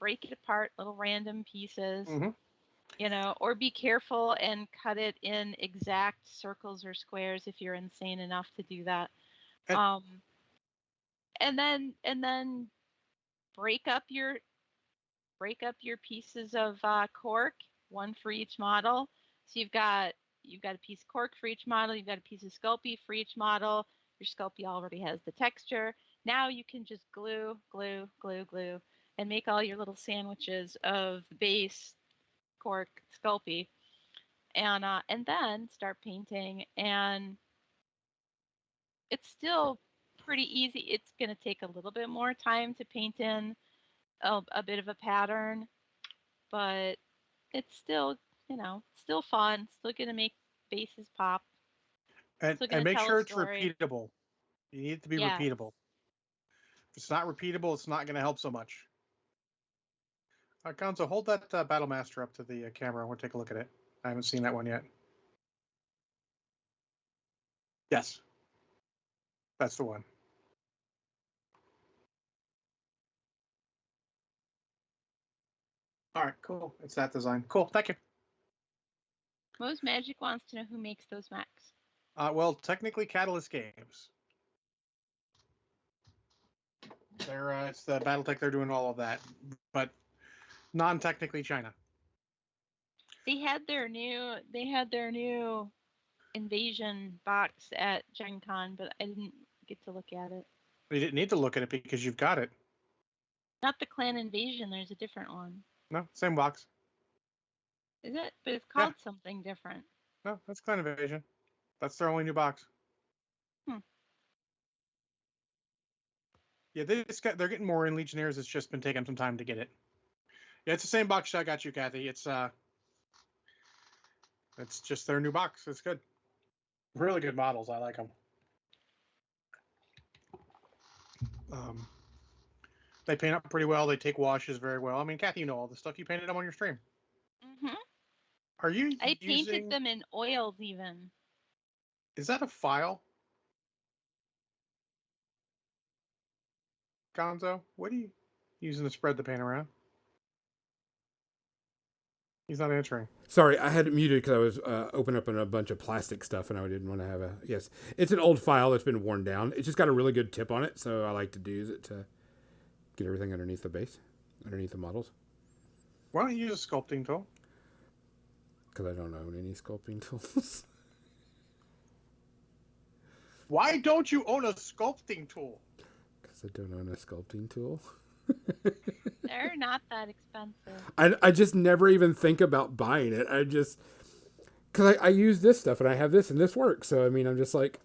break it apart, little random pieces, or be careful and cut it in exact circles or squares if you're insane enough to do that. And then break up your pieces of cork, one for each model. So you've got a piece of cork for each model, you've got a piece of Sculpey for each model. Your Sculpey already has the texture. Now you can just glue, and make all your little sandwiches of base, cork, Sculpey, and then start painting. And it's still pretty easy. It's going to take a little bit more time to paint in a bit of a pattern, but it's still, still fun. Still going to make bases pop. And make sure it's repeatable. You need it to be repeatable. If it's not repeatable, it's not going to help so much. Gonzo, hold that Battle Master up to the camera. I want to take a look at it. I haven't seen that one yet. Yes. That's the one. All right, cool. It's that design. Cool, thank you. Most Magic wants to know who makes those mechs. Well, technically Catalyst Games. It's the BattleTech. They're doing all of that, but non-technically China. They had their new Invasion box at Gen Con, but I didn't get to look at it. You didn't need to look at it because you've got it. Not the Clan Invasion. There's a different one. No, same box. Is it? But it's called something different. No, that's Clan Invasion. That's their only new box. Yeah, they're getting more in Legionnaires. It's just been taking some time to get it. Yeah, it's the same box I got you, Kathy. It's just their new box. It's good. Really good models. I like them. They paint up pretty well. They take washes very well. I mean, Kathy, you know all the stuff. You painted them on your stream. Mm-hmm. Are you? I painted them in oils even. Is that a file? Gonzo, what are you using to spread the paint around? He's not answering. Sorry, I had it muted because I was opening up a bunch of plastic stuff and I didn't want to have a... Yes, it's an old file that's been worn down. It's just got a really good tip on it, so I like to use it to get everything underneath the base, underneath the models. Why don't you use a sculpting tool? Because I don't own any sculpting tools. Why don't you own a sculpting tool? Because I don't own a sculpting tool. They're not that expensive. I just never even think about buying it. I just... Because I use this stuff and I have this and this works. So, I mean, I'm just like...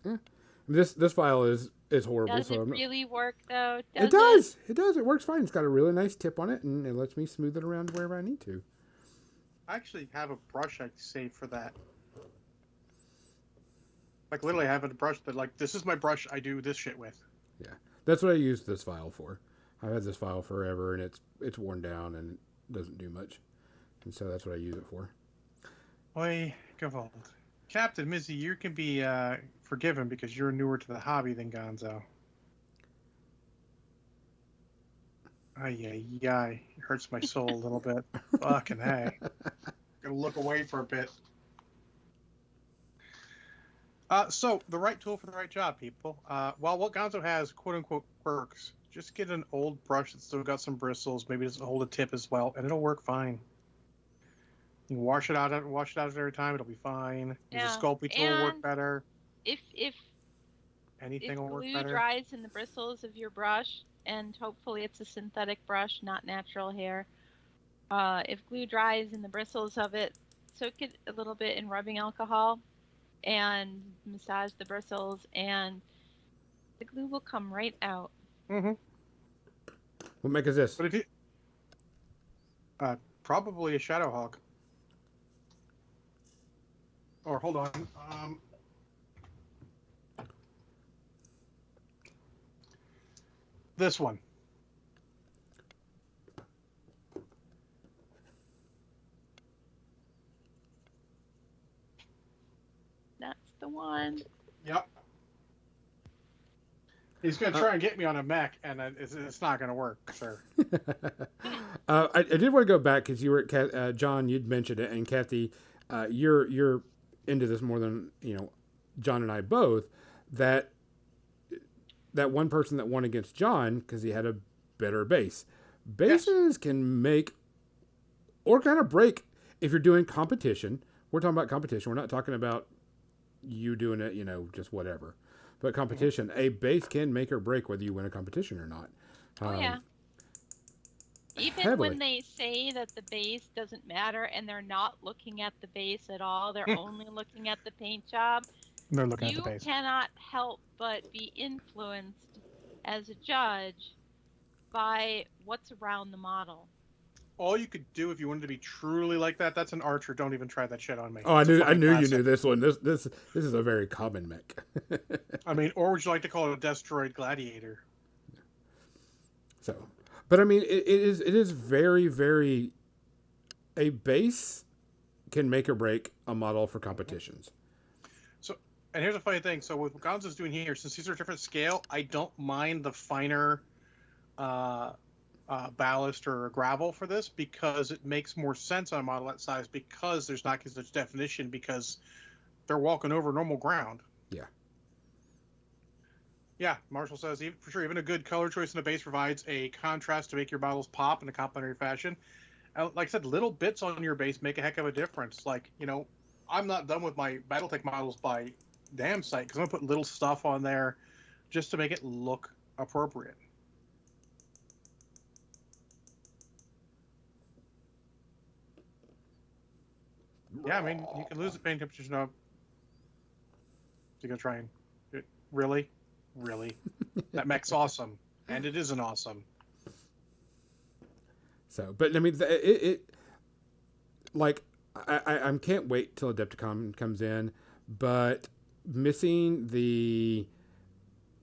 This file is It's horrible. Does So it really work though? it does. It does. It works fine. It's got a really nice tip on it, and it lets me smooth it around wherever I need to. I actually have a brush I save for that. Like literally, I have a brush that like this is my brush I do this shit with. Yeah, that's what I use this file for. I've had this file forever, and it's worn down and it doesn't do much, and so that's what I use it for. Oi, Gavold. Captain Mizzy, you can be forgiven because you're newer to the hobby than Gonzo. Ay, it hurts my soul a little bit. Fucking hey. Gonna look away for a bit. So, the right tool for the right job, people. While what Gonzo has, quote-unquote, works, just get an old brush that's still got some bristles, maybe doesn't hold a tip as well, and it'll work fine. You can wash it out every time, it'll be fine. Yeah. Use a Sculpey tool will work better. If Anything will work glue better. dries in the bristles of your brush, and hopefully it's a synthetic brush, not natural hair. If glue dries in the bristles of it, soak it a little bit in rubbing alcohol and massage the bristles, and the glue will come right out. Mm-hmm. What make is this? But if you... probably a Shadowhawk. Or, hold on. This one. That's the one. Yep. He's going to try and get me on a mech, and it's not going to work, sir. I did want to go back because you were at John. You'd mentioned it, and Kathy, you're into this more than John and I both. That one person that won against John because he had a better base. Bases can make or kind of break if you're doing competition. We're talking about competition. We're not talking about you doing it, just whatever. But competition, a base can make or break whether you win a competition or not. Oh yeah. Even heavily. when they say that the base doesn't matter and they're not looking at the base at all, they're only looking at the paint job. They're looking at You the base. cannot help but be influenced as a judge by what's around the model. All you could do if you wanted to be truly like that, that's an archer. Don't even try that shit on me. Oh, I It's a knew fucking you classic. knew this one. This is a very common mech. I mean, or would you like to call it a Destroyed Gladiator? So, but I mean, it is very, very. A base can make or break a model for competitions. So, and here's a funny thing. So, what Gonzo's doing here, since these are different scale, I don't mind the finer ballast or gravel for this because it makes more sense on a model that size because there's not as much definition because they're walking over normal ground. Yeah. Yeah, Marshall says, for sure, even a good color choice in a base provides a contrast to make your models pop in a complementary fashion. Like I said, little bits on your base make a heck of a difference. Like, I'm not done with my Battletech models by damn sight because I'm going to put little stuff on there just to make it look appropriate. Yeah, I mean, you can lose the paint temperatures now. You're going to try and... Really? That mech's awesome. And it isn't awesome. So, but I mean, I can't wait till Adepticon comes in, but missing the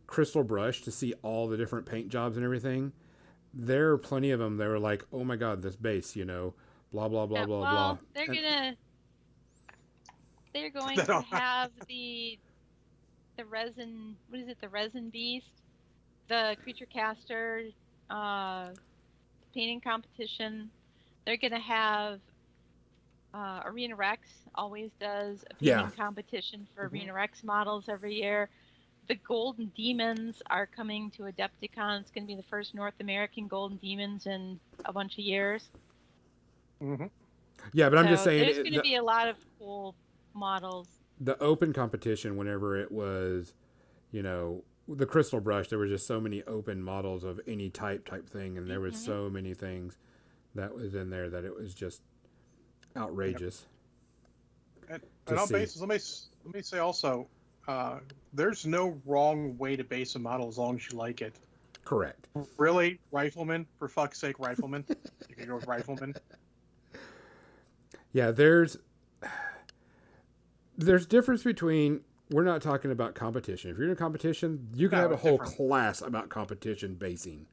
crystal brush to see all the different paint jobs and everything, there are plenty of them that were like, oh my god, this base, blah, blah, blah, blah, blah. They're going to have the resin, what is it, the resin beast, the creature caster, painting competition. They're going to have Arena Rex always does a painting competition for Arena Rex models every year. The Golden Demons are coming to Adepticon. It's going to be the first North American Golden Demons in a bunch of years. Mm-hmm. Yeah, but I'm just saying... There's going to be a lot of cool models. The open competition, whenever it was, the crystal brush, there were just so many open models of any type thing, and there was so many things that was in there that it was just outrageous. And on basis, let me say also, there's no wrong way to base a model as long as you like it. Correct. Really, rifleman? For fuck's sake, rifleman. You can go with rifleman. Yeah, there's difference between, we're not talking about competition. If you're in a competition, you can No, have a it's whole different. class about competition basing.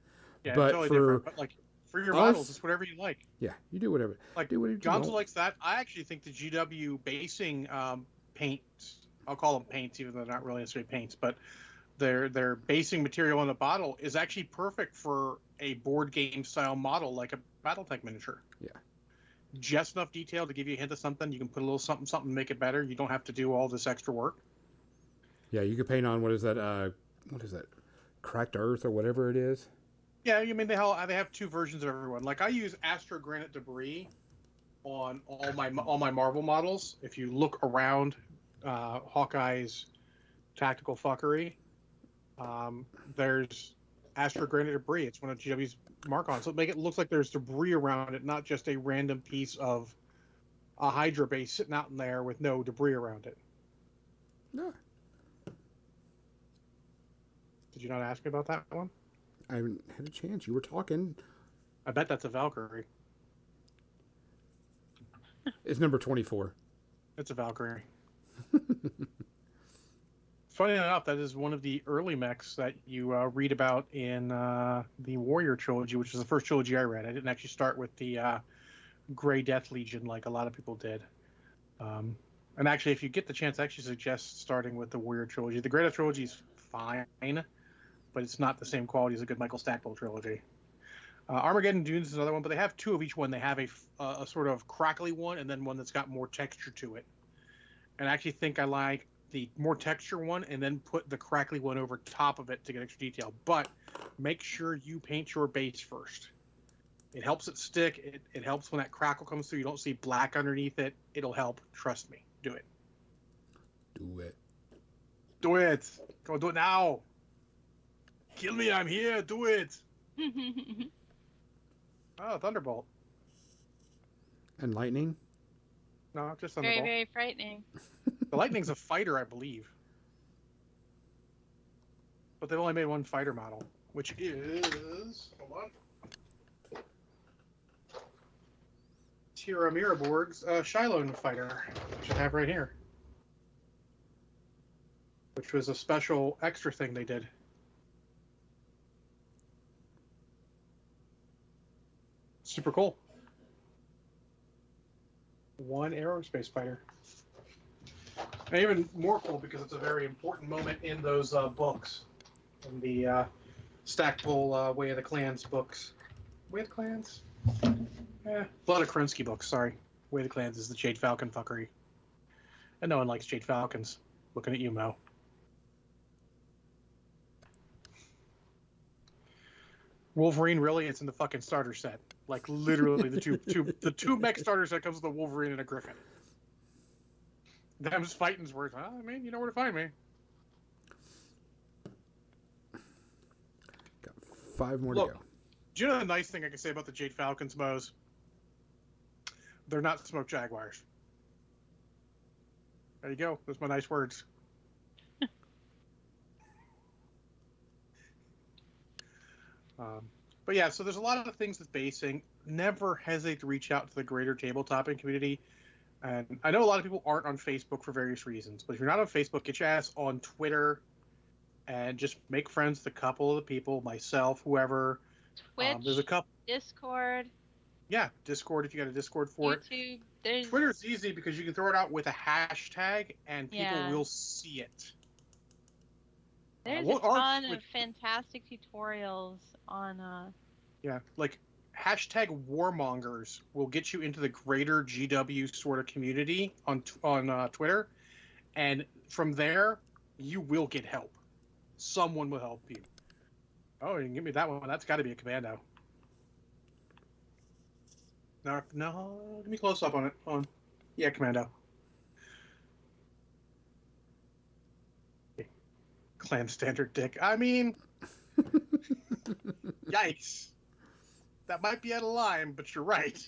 Yeah, But totally for different. But like for your us- models, it's whatever you like. Yeah, you do whatever. Like Do whatever you Gonzo want. likes that. I actually think the GW basing paints, I'll call them paints, even though they're not really necessarily paints, but their basing material in the bottle is actually perfect for a board game style model like a BattleTech miniature. Yeah. Just enough detail to give you a hint of something. You can put a little something, something to make it better. You don't have to do all this extra work. Yeah, you could paint on, what is that? Cracked Earth or whatever it is. Yeah, I mean they have two versions of everyone. Like I use Astro Granite Debris on all my Marvel models. If you look around Hawkeye's tactical fuckery, there's Astro Granite Debris. It's one of GW's mark-ons. So make it look like there's debris around it, not just a random piece of a Hydra base sitting out in there with no debris around it. Yeah. Did you not ask me about that one? I haven't had a chance. You were talking. I bet that's a Valkyrie. It's number 24. It's a Valkyrie. Funny enough, that is one of the early mechs that you read about in the Warrior trilogy, which was the first trilogy I read. I didn't actually start with the Grey Death Legion like a lot of people did. And actually, if you get the chance, I actually suggest starting with the Warrior trilogy. The Grey Death trilogy is fine, but it's not the same quality as a good Michael Stackpole trilogy. Armageddon Dunes is another one, but they have two of each one. They have a sort of crackly one and then one that's got more texture to it. And I actually think I like the more texture one and then put the crackly one over top of it to get extra detail. But make sure you paint your base first. It helps it stick. It helps when that crackle comes through. You don't see black underneath it. It'll help. Trust me. Do it. Do it. Do it. Go do it now. Kill me. I'm here. Do it. Oh, Thunderbolt. And lightning. No, just Very, Thunderbolt. very frightening. The Lightning's a fighter, I believe. But they've only made one fighter model, which is... Hold on. Tira Miraborg's Shylone fighter, which I have right here. Which was a special extra thing they did. Super cool. One aerospace fighter. And even more cool because it's a very important moment in those books. In the Stackpole Way of the Clans books. Way of the Clans? Blood of Kerensky books, sorry. Way of the Clans is the Jade Falcon fuckery. And no one likes Jade Falcons. Looking at you, Mo. Wolverine, really? It's in the fucking starter set. Like literally the two mech starters that comes with a Wolverine and a Griffin. Them's fighting's worth. I mean, you know where to find me. Got 5 more Look, to go. do you know the nice thing I can say about the Jade Falcons, Mo's? They're not smoke jaguars. There you go. Those are my nice words. But yeah, so there's a lot of things with basing. Never hesitate to reach out to the greater tabletopping community. And I know a lot of people aren't on Facebook for various reasons, but if you're not on Facebook, get your ass on Twitter and just make friends with a couple of the people, myself, whoever. Twitch, There's a couple. Discord, Yeah, Discord if you got a Discord for it. YouTube. There's Twitter's easy because you can throw it out with a hashtag and people Yeah. will see it. there's what a are ton Twitch- of fantastic tutorials on Yeah, like hashtag warmongers will get you into the greater GW sort of community on Twitter, and from there you will get help. Someone will help you. Oh, you can give me that one. That's got to be a commando. No, give me close up on it. Hold on. Yeah, commando. Clan standard dick. I mean, yikes. That might be out of line, but you're right.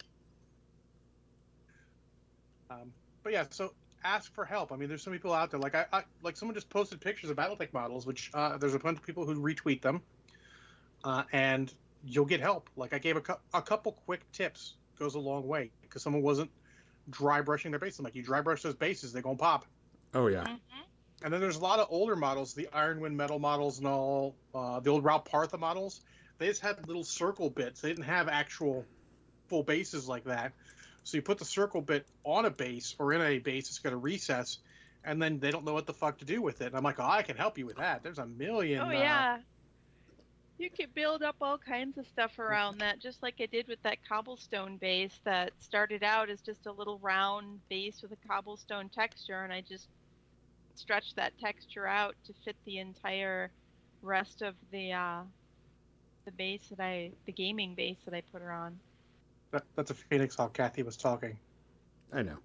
But yeah, so ask for help. I mean, there's some people out there, like I like someone just posted pictures of BattleTech models, which there's a bunch of people who retweet them, and you'll get help. Like I gave a couple quick tips goes a long way because someone wasn't dry brushing their bases. I'm like, you dry brush those bases, they're gonna pop. Oh yeah. Mm-hmm. And then there's a lot of older models, the Ironwind metal models and all, the old Ralph Partha models. They just had little circle bits. They didn't have actual full bases like that. So you put the circle bit on a base or in a base, it's got a recess, and then they don't know what the fuck to do with it. And I'm like, oh, I can help you with that. There's a million. Oh yeah. You could build up all kinds of stuff around that, just like I did with that cobblestone base that started out as just a little round base with a cobblestone texture, and I just stretched that texture out to fit the entire rest of the base the gaming base that I put her on. That's a Phoenix Hawk. Kathy was talking. I know.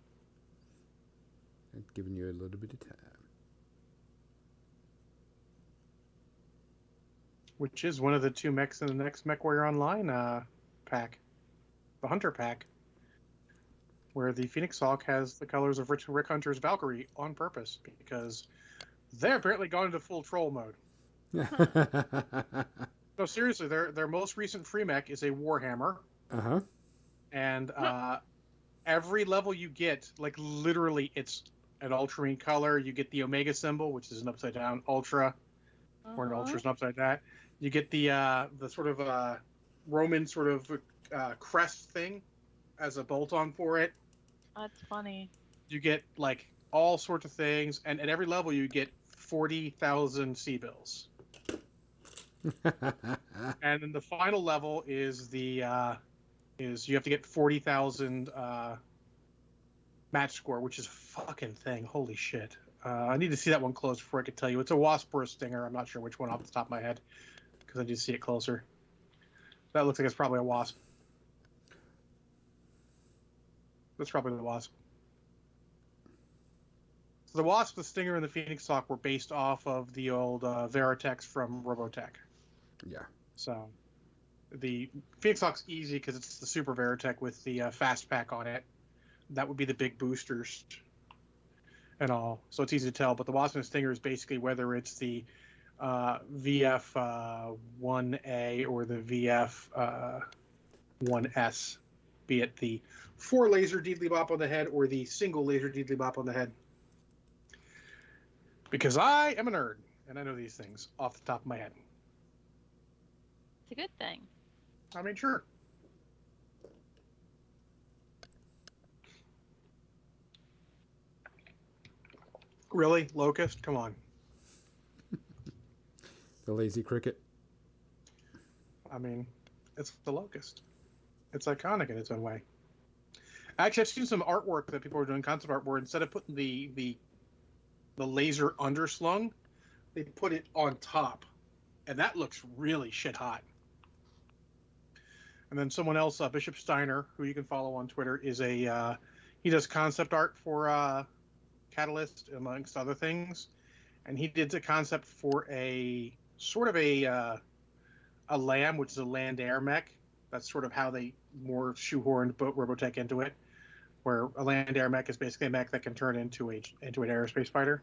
I'm giving you a little bit of time. Which is one of the 2 mechs in the next MechWarrior Online pack, the Hunter pack, where the Phoenix Hawk has the colors of Rick Hunter's Valkyrie on purpose because they're apparently gone into full troll mode. No, seriously, their most recent free mech is a Warhammer. Uh-huh. And every level you get, like literally, it's an ultramarine color. You get the Omega symbol, which is an upside down Ultra, or an Ultra is an upside down. You get the sort of Roman sort of crest thing as a bolt on for it. That's funny. You get like all sorts of things, and at every level you get 40,000 C-bills. And then the final level is you have to get 40,000 match score, which is a fucking thing. Holy shit. I need to see that one close before I could tell you. It's a Wasp or a Stinger. I'm not sure which one off the top of my head because I need to see it closer. That looks like it's probably a Wasp. That's probably the Wasp. So the Wasp, the Stinger, and the Phoenix Hawk were based off of the old Veritechs from Robotech. Yeah. So the Phoenix Hawk's easy because it's the Super Veritech with the fast pack on it. That would be the big boosters and all. So it's easy to tell. But the Wasp and Stinger is basically whether it's the VF 1A or the VF 1S, be it the 4 laser Deedly Bop on the head or the single laser Deedly Bop on the head. Because I am a nerd and I know these things off the top of my head. It's a good thing. I mean, sure. Really? Locust? Come on. The lazy cricket. I mean, it's the Locust. It's iconic in its own way. Actually, I've seen some artwork that people are doing, concept art, where instead of putting the laser underslung, they put it on top. And that looks really shit hot. And then someone else, Bishop Steiner, who you can follow on Twitter, is he does concept art for Catalyst, amongst other things. And he did a concept for a sort of a LAM, which is a land-air mech. That's sort of how they more shoehorned Robotech into it, where a land-air mech is basically a mech that can turn into an aerospace fighter.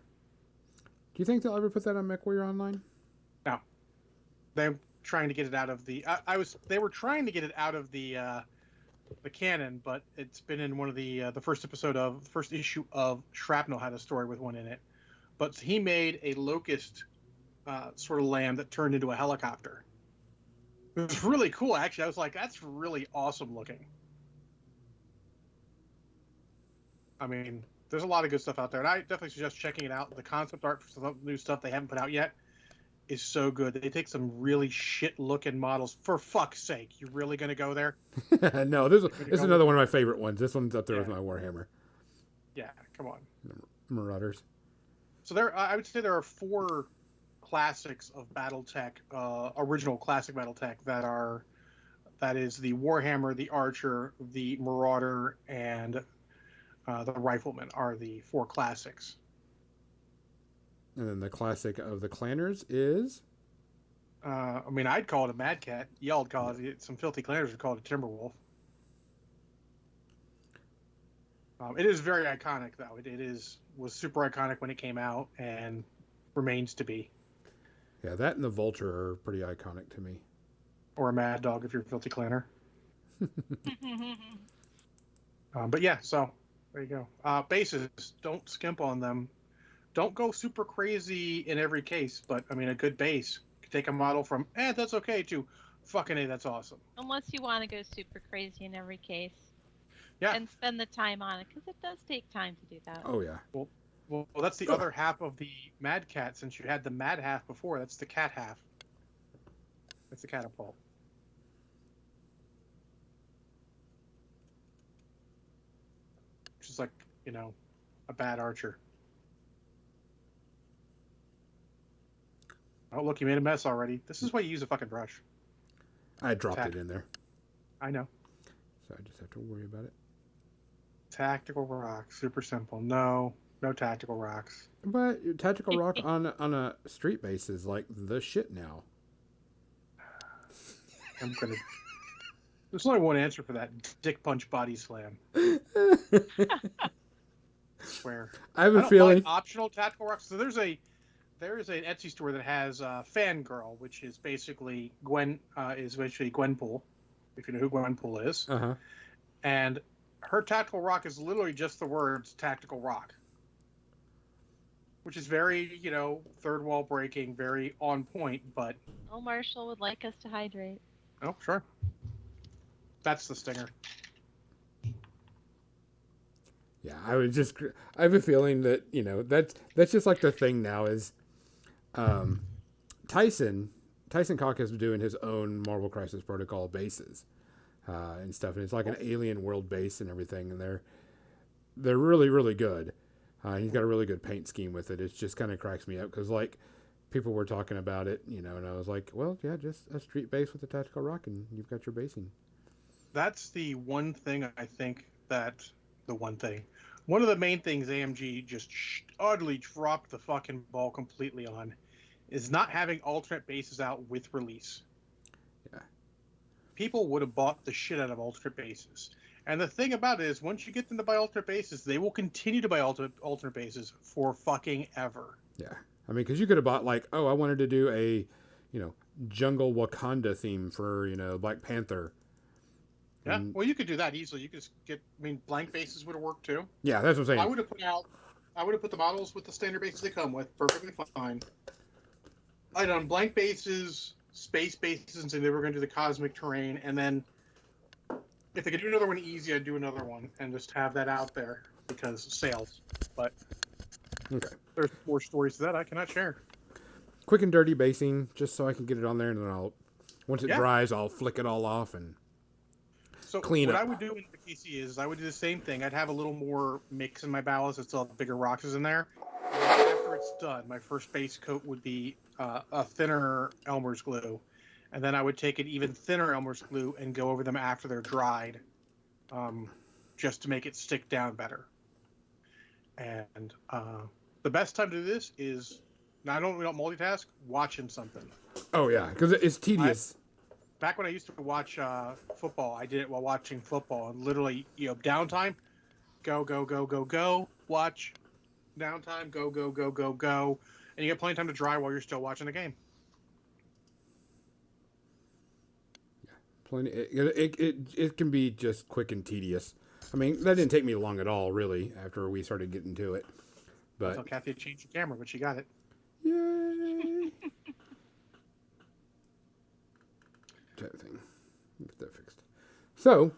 Do you think they'll ever put that on MechWarrior Online? No. They're trying to get it out of the... They were trying to get it out of the canon, but it's been in one of the first issue of Shrapnel had a story with one in it. But he made a Locust sort of lamb that turned into a helicopter. It was really cool, actually. I was like, that's really awesome looking. I mean, there's a lot of good stuff out there, and I definitely suggest checking it out. The concept art for some new stuff they haven't put out yet is so good. They take some really shit-looking models. For fuck's sake, you really going to go there? No, this is another one of my favorite ones. This one's up there with my Warhammer. Yeah, come on. Marauders. So I would say there are 4 classics of BattleTech, original classic BattleTech that is the Warhammer, the Archer, the Marauder, and the Rifleman are the 4 classics. And then the classic of the Clanners is? I mean, I'd call it a Mad Cat. Y'all would call it, some filthy Clanners would call it a Timberwolf. It is very iconic, though. Was super iconic when it came out and remains to be. Yeah, that and the Vulture are pretty iconic to me. Or a Mad Dog if you're a Filthy Clanner. But yeah, so there you go. Bases, don't skimp on them. Don't go super crazy in every case, but I mean, a good base. Take a model from, that's okay, to fucking A, that's awesome. Unless you want to go super crazy in every case. Yeah. And spend the time on it, because it does take time to do that. Oh, yeah. Well, that's the other half of the Mad Cat, since you had the Mad half before. That's the cat half. That's the catapult. Which is like, a bad archer. Oh, look, you made a mess already. This is why you use a fucking brush. I dropped it in there. I know. So I just have to worry about it. Tactical rock. Super simple. No tactical rocks. But tactical rock on a street base is like the shit now. There's only one answer for that. Dick punch body slam. I swear. I have a don't feeling. Like optional tactical rocks. So there is an Etsy store that has Fangirl, which is basically Gwenpool, if you know who Gwenpool is. Uh-huh. And her tactical rock is literally just the words tactical rock, which is very, third wall breaking, very on point, but... Oh, Marshall would like us to hydrate. Oh, sure. That's the stinger. Yeah, I have a feeling that, that's just like the thing now is Tyson Koch is doing his own Marvel Crisis Protocol bases and stuff. And it's like an alien world base and everything. And they're really, really good. He's got a really good paint scheme with it. It just kind of cracks me up because, like, people were talking about it, and I was like, well, yeah, just a street base with a tactical rock, and you've got your basing. That's the one thing I think one of the main things AMG just utterly dropped the fucking ball completely on is not having alternate bases out with release. Yeah. People would have bought the shit out of alternate bases. And the thing about it is, once you get them to buy alternate bases, they will continue to buy alternate bases for fucking ever. Yeah. I mean, because you could have bought, like, I wanted to do a, jungle Wakanda theme for, Black Panther. Yeah, well, you could do that easily. You could just blank bases would have worked too. Yeah, that's what I'm saying. I would have put the models with the standard bases they come with, perfectly fine. I'd done blank bases, space bases, and say they were going to do the cosmic terrain, and then if they could do another one easy, I'd do another one and just have that out there because sales. But okay, there's more stories to that I cannot share. Quick and dirty basing, just so I can get it on there, and then once it dries, I'll flick it all off and clean it. What I would do in the KC is I would do the same thing. I'd have a little more mix in my ballast. I'd still have bigger rocks in there. And after it's done, my first base coat would be a thinner Elmer's glue. And then I would take an even thinner Elmer's glue and go over them after they're dried, just to make it stick down better. And the best time to do this is, not only don't multitask, watching something. Oh, yeah, because it's tedious. Back when I used to watch football, I did it while watching football. And literally, downtime, go, watch. Downtime, go. And you get plenty of time to dry while you're still watching the game. Plenty. It can be just quick and tedious. I mean, that didn't take me long at all, really, after we started getting to it. But until Kathy had changed the camera, but she got it. Yay! That thing. Get that fixed. So,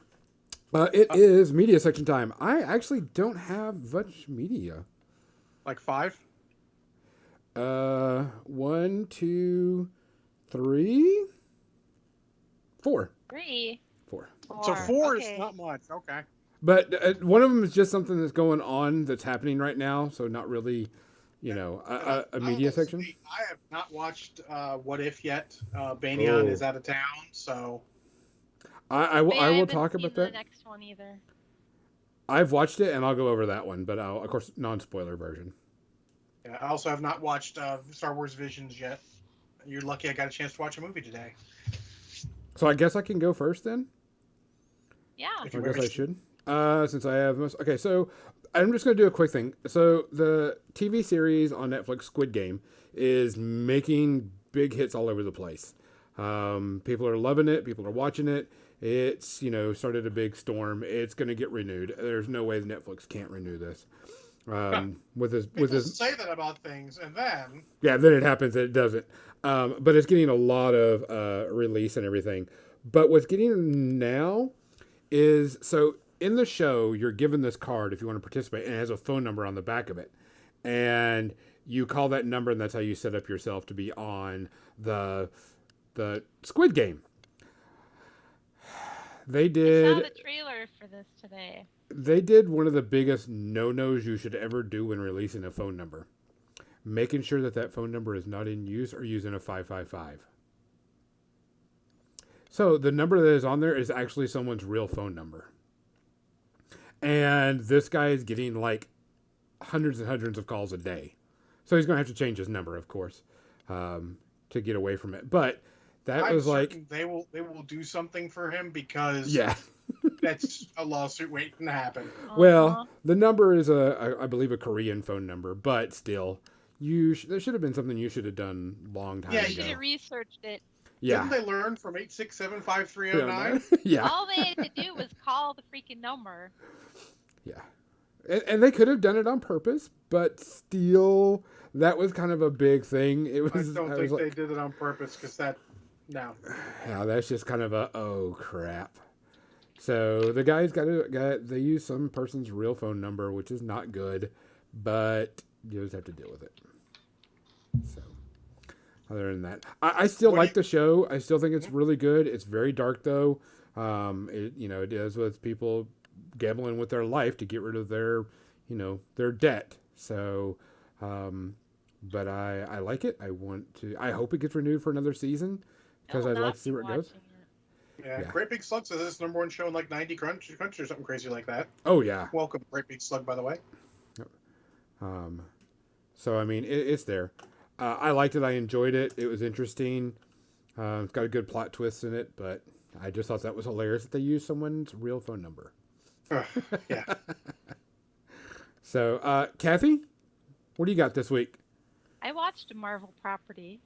it is media section time. I actually don't have much media. Like 5? 1, 2, 3, 4. 3. 4. So 4 is not much. Okay. But one of them is just something that's going on that's happening right now, so not really, a media section. I have not watched What If yet. Banyan is out of town, so I will talk about that. The next one either. I've watched it, and I'll go over that one, but of course, non-spoiler version. Yeah, I also have not watched Star Wars Visions yet. You're lucky I got a chance to watch a movie today. So I guess I can go first then? Yeah. I guess I should. Since I have most. Okay, so I'm just going to do a quick thing. So the TV series on Netflix, Squid Game, is making big hits all over the place. People are loving it. People are watching it. It's started a big storm. It's going to get renewed. There's no way Netflix can't renew this. With People his say that about things, and then yeah, then it happens and it doesn't. But it's getting a lot of release and everything. But what's getting now is so in the show you're given this card if you want to participate, and it has a phone number on the back of it, and you call that number, and that's how you set up yourself to be on the Squid Game. They I did saw the trailer for this today. they did one of the biggest no-nos you should ever do when releasing a phone number, making sure that that phone number is not in use or using a 555. So the number that is on there is actually someone's real phone number. And this guy is getting like hundreds and hundreds of calls a day. So he's going to have to change his number, of course, to get away from it. But that I'm was like, certain they will do something for him because yeah. that's a lawsuit waiting to happen. Well, the number is I believe a Korean phone number, but still, there should have been something you should have done long time Yeah, You ago. should have researched it. Yeah. Didn't they learn from 8675309? Yeah. All they had to do was call the freaking number. Yeah. And they could have done it on purpose, but still, that was kind of a big thing. It I was. don't I think was they like, did it on purpose because no. yeah, that's just kind of a oh crap. So the guys they use some person's real phone number, which is not good, but you just have to deal with it. So other than that, I still like the show. I still think it's really good. It's very dark though. It deals with people gambling with their life to get rid of their debt. So, but I like it. I hope it gets renewed for another season because I'd like to see where it goes. Yeah, Yeah. Great Big Slug says it's number one show in like 90 crunch or something crazy like that. Oh yeah. Welcome, Great Big Slug, by the way. So I mean, it's there. I liked it. I enjoyed it. It was interesting. It's got a good plot twist in it, but I just thought that was hilarious that they used someone's real phone number. Yeah. So, Kathy, what do you got this week? I watched a Marvel property.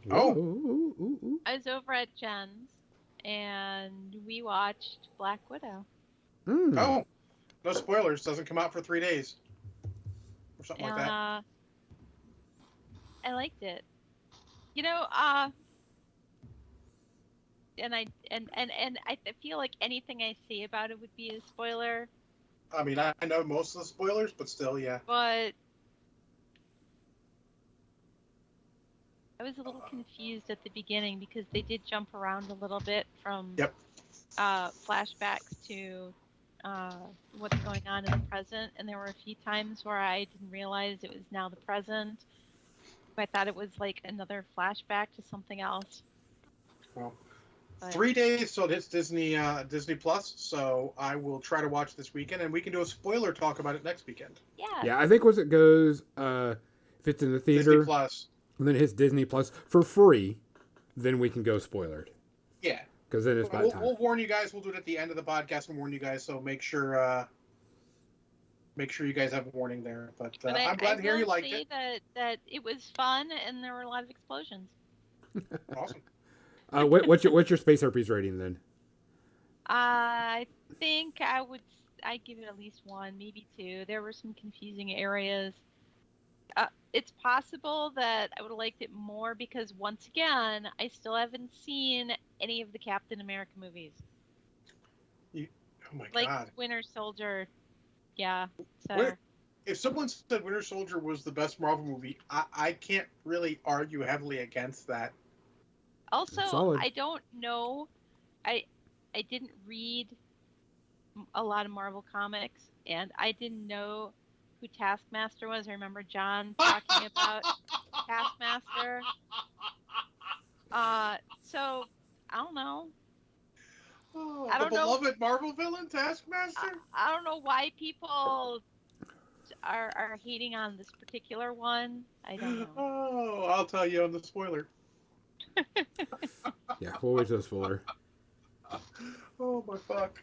Oh. Ooh. I was over at Jen's, and we watched Black Widow. Mm. Oh, no spoilers. Doesn't come out for 3 days or something like that. I liked it. And I feel like anything I say about it would be a spoiler, I mean, I know most of the spoilers, but still, yeah. but I was a little confused at the beginning because they did jump around a little bit from Yep. flashbacks to what's going on in the present, and there were a few times where I didn't realize it was now the present. I thought it was like another flashback to something else. Well, But 3 days, so it's Disney Plus. So I will try to watch this weekend, and we can do a spoiler talk about it next weekend. Yeah, I think once it goes, if it's in the theater, Disney Plus. and then it hits Disney Plus for free, then we can go spoilered. Yeah. Because then it's about time. We'll warn you guys. We'll do it at the end of the podcast and warn you guys. So make sure you guys have a warning there. But I'm glad to hear you liked it. That it was fun and there were a lot of explosions. Awesome. What's your space herpes rating then? I think I'd give it at least 1, maybe 2. There were some confusing areas. It's possible that I would have liked it more because, once again, I still haven't seen any of the Captain America movies. Oh my Like God. Winter Soldier. Yeah. So If someone said Winter Soldier was the best Marvel movie, I can't really argue heavily against that. also, Solid. I don't know. I didn't read a lot of Marvel comics, and I didn't know who Taskmaster was. I remember John talking about Taskmaster. So I don't know. Oh, I don't the know. beloved Marvel villain, Taskmaster? I don't know why people are hating on this particular one. I don't know. Oh, I'll tell you on the spoiler. Yeah, we'll wait till the spoiler. Oh, my fuck.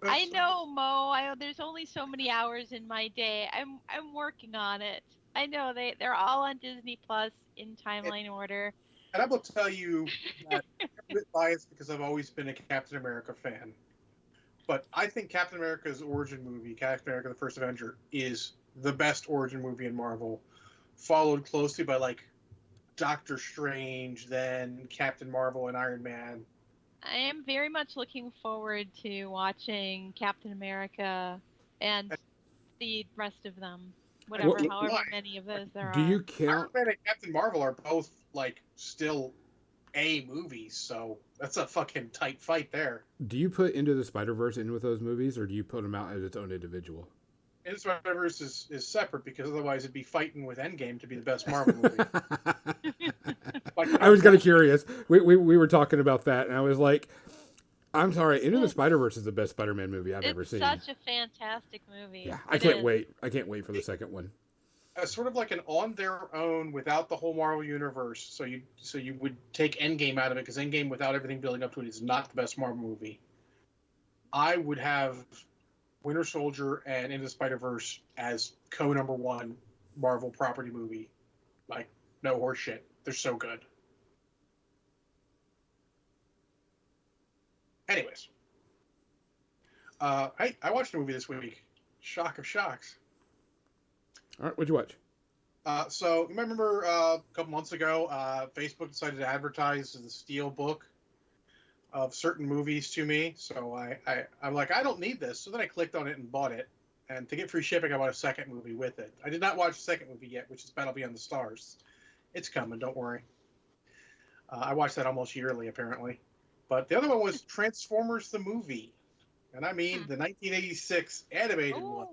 I know, Mo. There's only so many hours in my day. I'm working on it. I know they're all on Disney Plus in And, timeline order. and I will tell you that I'm a bit biased because I've always been a Captain America fan. But I think Captain America's origin movie, Captain America: The First Avenger, is the best origin movie in Marvel, followed closely by like Doctor Strange, then Captain Marvel and Iron Man. I am very much looking forward to watching Captain America and the rest of them. Well, Whatever, however many of those there do you are. Iron count? Man and Captain Marvel are both like still A movies, so that's a fucking tight fight there. Do you put Into the Spider-Verse in with those movies, or do you put them out as its own individual? Into the Spider-Verse is separate because otherwise it'd be fighting with Endgame to be the best Marvel movie. Like, I was kind of curious. We were talking about that, and I was like, I'm sorry, Into the Spider-Verse is the best Spider-Man movie I've ever It's seen. such a fantastic movie. Yeah, I can't wait. I can't wait for the second one. Sort of like an on their own without the whole Marvel universe. So you would take Endgame out of it because Endgame without everything building up to it is not the best Marvel movie. I would have Winter Soldier and Into the Spider-Verse as number one Marvel property movie. Like, no horse shit. They're so good. Anyways. I watched a movie this week. Shock of shocks. All right, what'd you watch? So you might remember a couple months ago, Facebook decided to advertise the Steel book of certain movies to me. So I'm like, I don't need this. So then I clicked on it and bought it. And to get free shipping, I bought a second movie with it. I did not watch the second movie yet, which is Battle Beyond the Stars. It's coming, don't worry. I watch that almost yearly, apparently. But the other one was Transformers the movie. And I mean the 1986 animated one.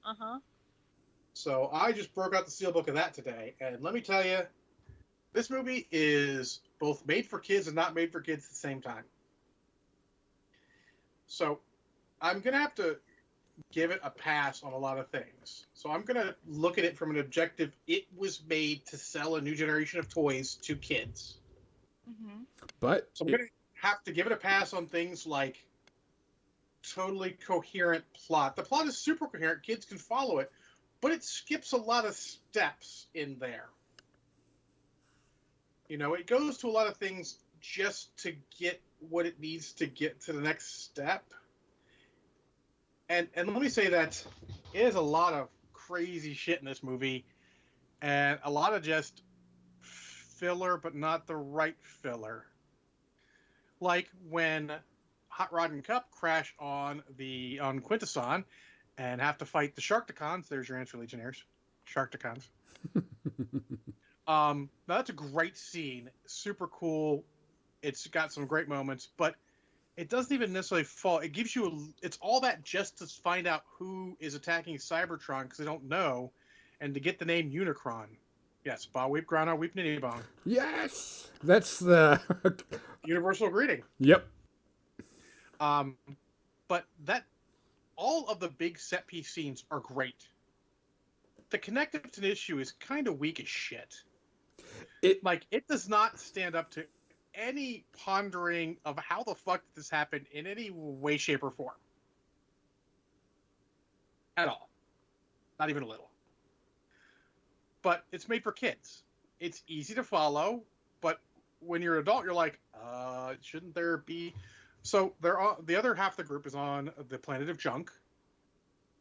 Uh-huh. So I just broke out the steelbook of that today. And let me tell you, this movie is both made for kids and not made for kids at the same time. So I'm going to have to give it a pass on a lot of things. So I'm going to look at it from an objective. It was made to sell a new generation of toys to kids. Mm-hmm. But so I'm going to have to give it a pass on things like totally coherent plot. The plot is super coherent. Kids can follow it, but it skips a lot of steps in there. You know, it goes to a lot of things just to get what it needs to get to the next step. And let me say that it is a lot of crazy shit in this movie, and a lot of just filler, but not the right filler. Like when Hot Rod and Cup crash on Quintesson and have to fight the Sharktacons. There's your answer, Legionnaires. Sharktacons. Now that's a great scene. Super cool. It's got some great moments, but it doesn't even necessarily fall. It gives you it's all that just to find out who is attacking Cybertron because they don't know, and to get the name Unicron. Yes, Ba Weep Grana Weep Nini Bong. Yes, that's the universal greeting. Yep. But that all of the big set piece scenes are great. The connective issue is kind of weak as shit. It does not stand up to any pondering of how the fuck did this happen in any way, shape, or form. At all. Not even a little. But it's made for kids. It's easy to follow, but when you're an adult, you're like, shouldn't there be... So the other half of the group is on the planet of junk,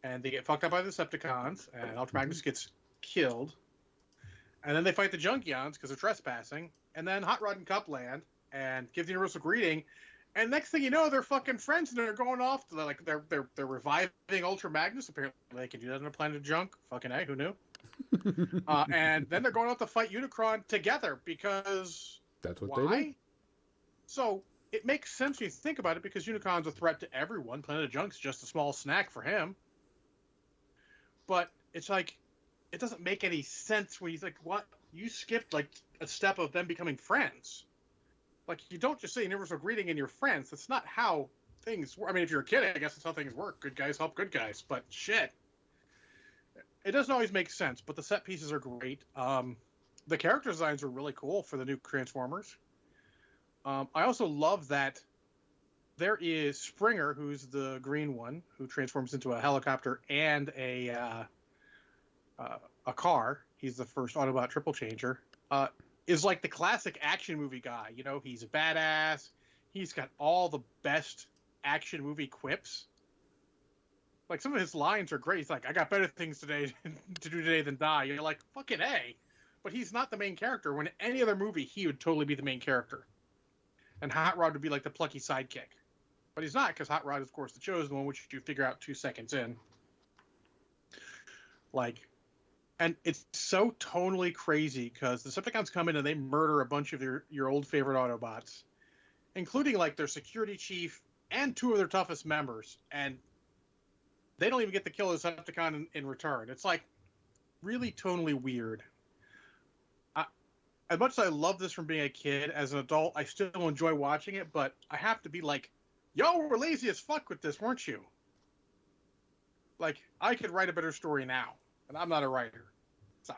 and they get fucked up by the Decepticons, and Ultra Magnus gets killed. And then they fight the Junkions because they're trespassing, and then Hot Rod and Cup land and give the universal greeting, and next thing you know, they're fucking friends and they're going off to they're reviving Ultra Magnus. Apparently, they can do that on a planet of junk. Fucking A, who knew? And then they're going off to fight Unicron together because that's what why? they do. So it makes sense when you think about it because Unicron's a threat to everyone. Planet of Junk's just a small snack for him. But it's like, it doesn't make any sense when you think, what? You skipped like a step of them becoming friends. Like, you don't just say universal greeting and you're friends. That's not how things work. I mean, if you're a kid, I guess that's how things work. Good guys help good guys. But shit. It doesn't always make sense, but the set pieces are great. The character designs are really cool for the new Transformers. I also love that there is Springer, who's the green one, who transforms into a helicopter and a car. He's the first Autobot triple changer. Is like the classic action movie guy. You know, he's a badass. He's got all the best action movie quips. Like, some of his lines are great. He's like, I got better things today to do today than die. You're like, fucking A. But he's not the main character. When in any other movie, he would totally be the main character. And Hot Rod would be like the plucky sidekick. But he's not, because Hot Rod is, of course, the chosen one, which you figure out 2 seconds in. Like, and it's so tonally crazy, because the Decepticons come in and they murder a bunch of your old favorite Autobots, including, like, their security chief and 2 of their toughest members. And they don't even get to kill a Decepticon in return. It's, like, really tonally weird. As much as I love this from being a kid, as an adult, I still enjoy watching it, but I have to be like, y'all were lazy as fuck with this, weren't you? Like, I could write a better story now, and I'm not a writer. So.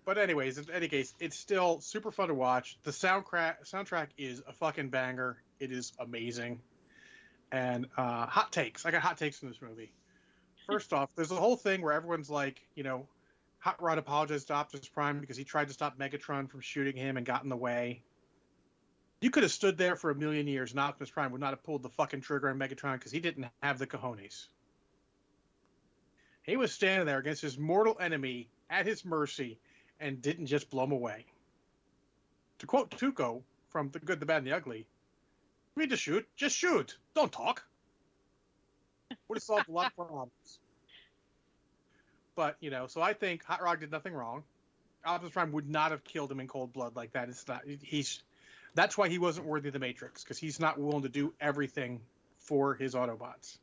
But anyways, in any case, it's still super fun to watch. The soundtrack is a fucking banger. It is amazing. And hot takes. I got hot takes in this movie. First off, there's a whole thing where everyone's like, you know, Hot Rod apologized to Optimus Prime because he tried to stop Megatron from shooting him and got in the way. You could have stood there for a million years and Optimus Prime would not have pulled the fucking trigger on Megatron because he didn't have the cojones. He was standing there against his mortal enemy at his mercy and didn't just blow him away. To quote Tuco from The Good, the Bad, and the Ugly, "You need to shoot, just shoot. Don't talk." Would have solved a lot of problems. But, you know, so I think Hot Rod did nothing wrong. Optimus Prime would not have killed him in cold blood like that. It's not. That's why he wasn't worthy of the Matrix, because he's not willing to do everything for his Autobots.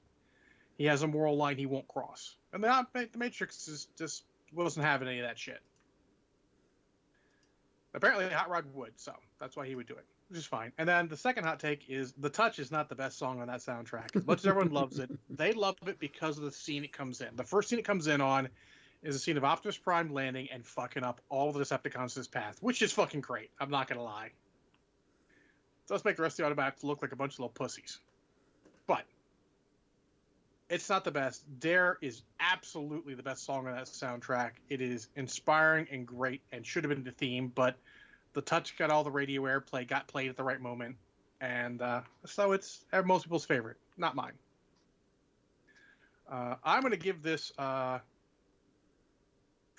He has a moral line he won't cross, and the Matrix just wasn't having any of that shit. Apparently, Hot Rod would, so that's why he would do it, which is fine. And then the second hot take is The Touch is not the best song on that soundtrack. As much as everyone loves it, they love it because of the scene it comes in. The first scene it comes in on is a scene of Optimus Prime landing and fucking up all the Decepticons in his path, which is fucking great. I'm not going to lie. It does make the rest of the Autobots look like a bunch of little pussies. But it's not the best. Dare is absolutely the best song on that soundtrack. It is inspiring and great and should have been the theme, but The Touch got all the radio airplay, got played at the right moment, and so it's most people's favorite, not mine. I'm going to give this, from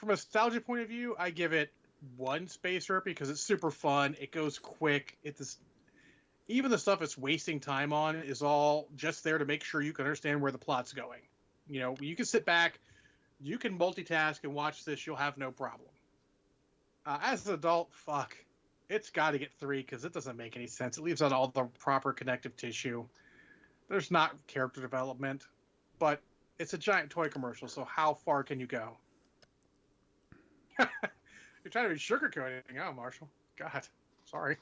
a nostalgia point of view, I give it 1 Spacer because it's super fun. It goes quick. Even the stuff it's wasting time on is all just there to make sure you can understand where the plot's going. You know, you can sit back, you can multitask and watch this. You'll have no problem. As an adult, fuck. It's got to get 3 because it doesn't make any sense. It leaves out all the proper connective tissue. There's not character development, but it's a giant toy commercial, so how far can you go? You're trying to be sugarcoating. Oh, Marshall. God. Sorry.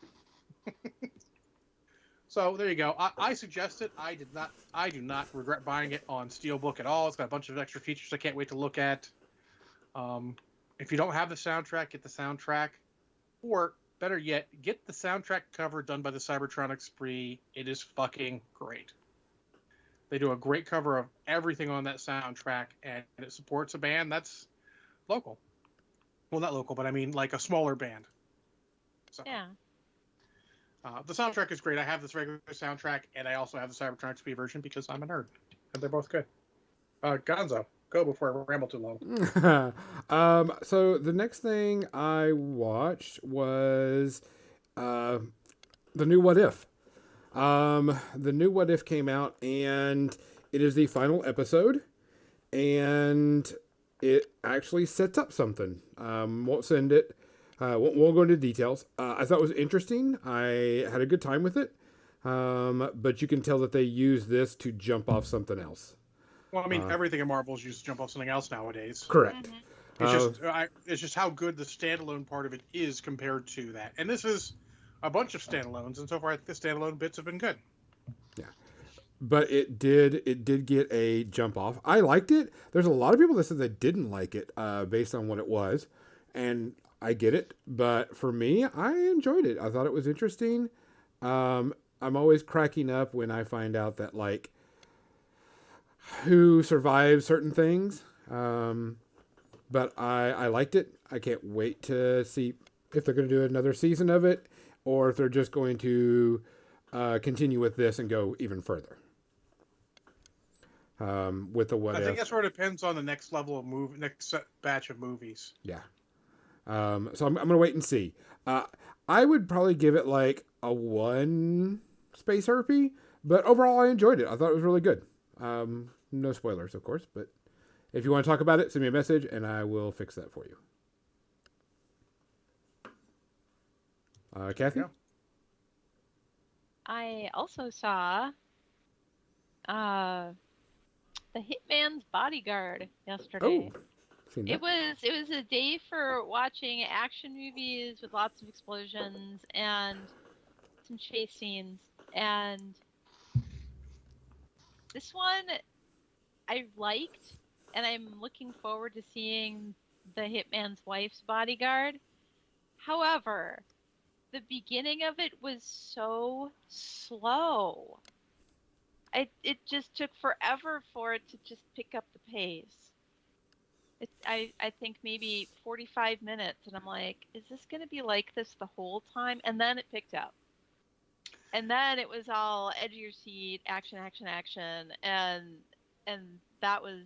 So there you go. I suggest it. I do not regret buying it on Steelbook at all. It's got a bunch of extra features I can't wait to look at. If you don't have the soundtrack, get the soundtrack. Or, better yet, get the soundtrack cover done by the Cybertronic Spree. It is fucking great. They do a great cover of everything on that soundtrack, and it supports a band that's local. Well, not local, but I mean like a smaller band. So, Yeah. The soundtrack is great. I have this regular soundtrack, and I also have the Cybertronic Spree version because I'm a nerd. And they're both good. Gonzo, go before I ramble too long. So the next thing I watched was the new What If. The new What If came out, and it is the final episode, and it actually sets up something. Won't send it. Won't go into details. I thought it was interesting. I had a good time with it. But you can tell that they use this to jump off something else. Well, I mean, everything in Marvel's used to jump off something else nowadays. Correct. It's just how good the standalone part of it is compared to that. And this is a bunch of standalones, and so far I think the standalone bits have been good. Yeah. But it did get a jump off. I liked it. There's a lot of people that said they didn't like it based on what it was. And I get it. But for me, I enjoyed it. I thought it was interesting. I'm always cracking up when I find out that like who survives certain things. But I liked it. I can't wait to see if they're going to do another season of it, or if they're just going to continue with this and go even further. With the what I if. think that's where it depends on the next level of next batch of movies. Yeah. So I'm going to wait and see. I would probably give it like a 1 space herpy, but overall I enjoyed it. I thought it was really good. No spoilers, of course, but if you want to talk about it, send me a message and I will fix that for you. Kathy? Yeah. I also saw The Hitman's Bodyguard yesterday. Oh, seen that. It was a day for watching action movies with lots of explosions and some chase scenes. And this one I liked, and I'm looking forward to seeing The Hitman's Wife's Bodyguard. However, the beginning of it was so slow. It just took forever for it to just pick up the pace. I think maybe 45 minutes, and I'm like, is this going to be like this the whole time? And then it picked up. And then it was all edge of your seat, action, action, action, and that was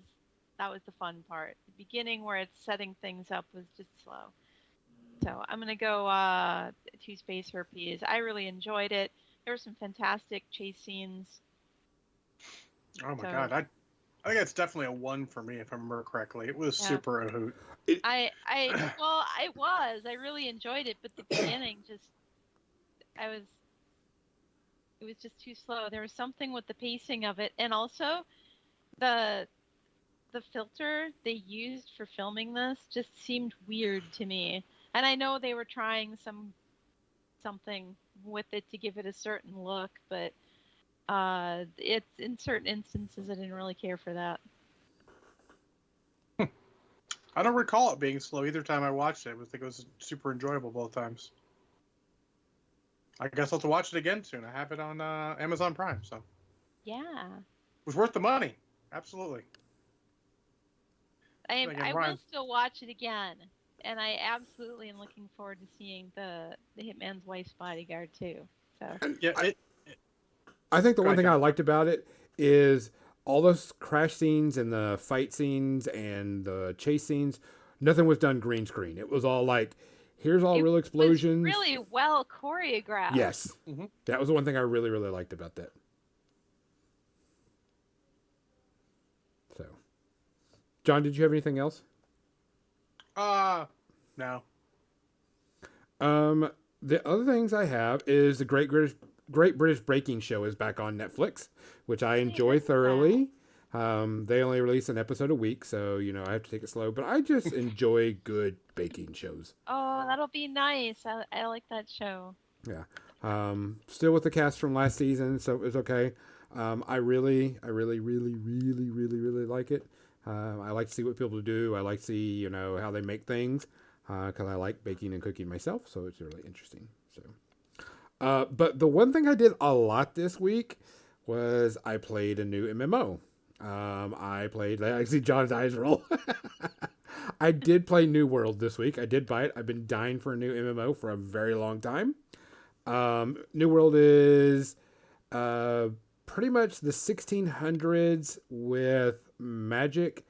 the fun part. The beginning where it's setting things up was just slow. So I'm gonna go 2 space herpes. I really enjoyed it. There were some fantastic chase scenes. Oh my god, I think that's definitely a 1 for me if I remember correctly. It was super a hoot. I really enjoyed it, but the beginning it was just too slow. There was something with the pacing of it, and also the filter they used for filming this just seemed weird to me. And I know they were trying something with it to give it a certain look, but it's in certain instances I didn't really care for that. I don't recall it being slow either time I watched it. I think it was super enjoyable both times. I guess I'll have to watch it again soon. I have it on Amazon Prime, so Yeah. it was worth the money. Absolutely. I will still watch it again, and I absolutely am looking forward to seeing the Hitman's Wife's Bodyguard too. So Yeah, I think the one thing ahead. I liked about it is all those crash scenes and the fight scenes and the chase scenes. Nothing was done green screen. It was all like, here's all real explosions. Was really well choreographed. Yes, that was the one thing I really, really liked about that. So, John, did you have anything else? No. The other things I have is the Great British Baking Show is back on Netflix, which I enjoy thoroughly. They only release an episode a week, so I have to take it slow. But I just enjoy good baking shows. Oh, that'll be nice. I like that show. Yeah. Still with the cast from last season, so it was okay. I really like it. I like to see what people do. I like to see, how they make things, because I like baking and cooking myself, so it's really interesting. So, but the one thing I did a lot this week was I played a new MMO. I see John's eyes roll. I did play New World this week. I did buy it. I've been dying for a new MMO for a very long time. New World is pretty much the 1600s with magic,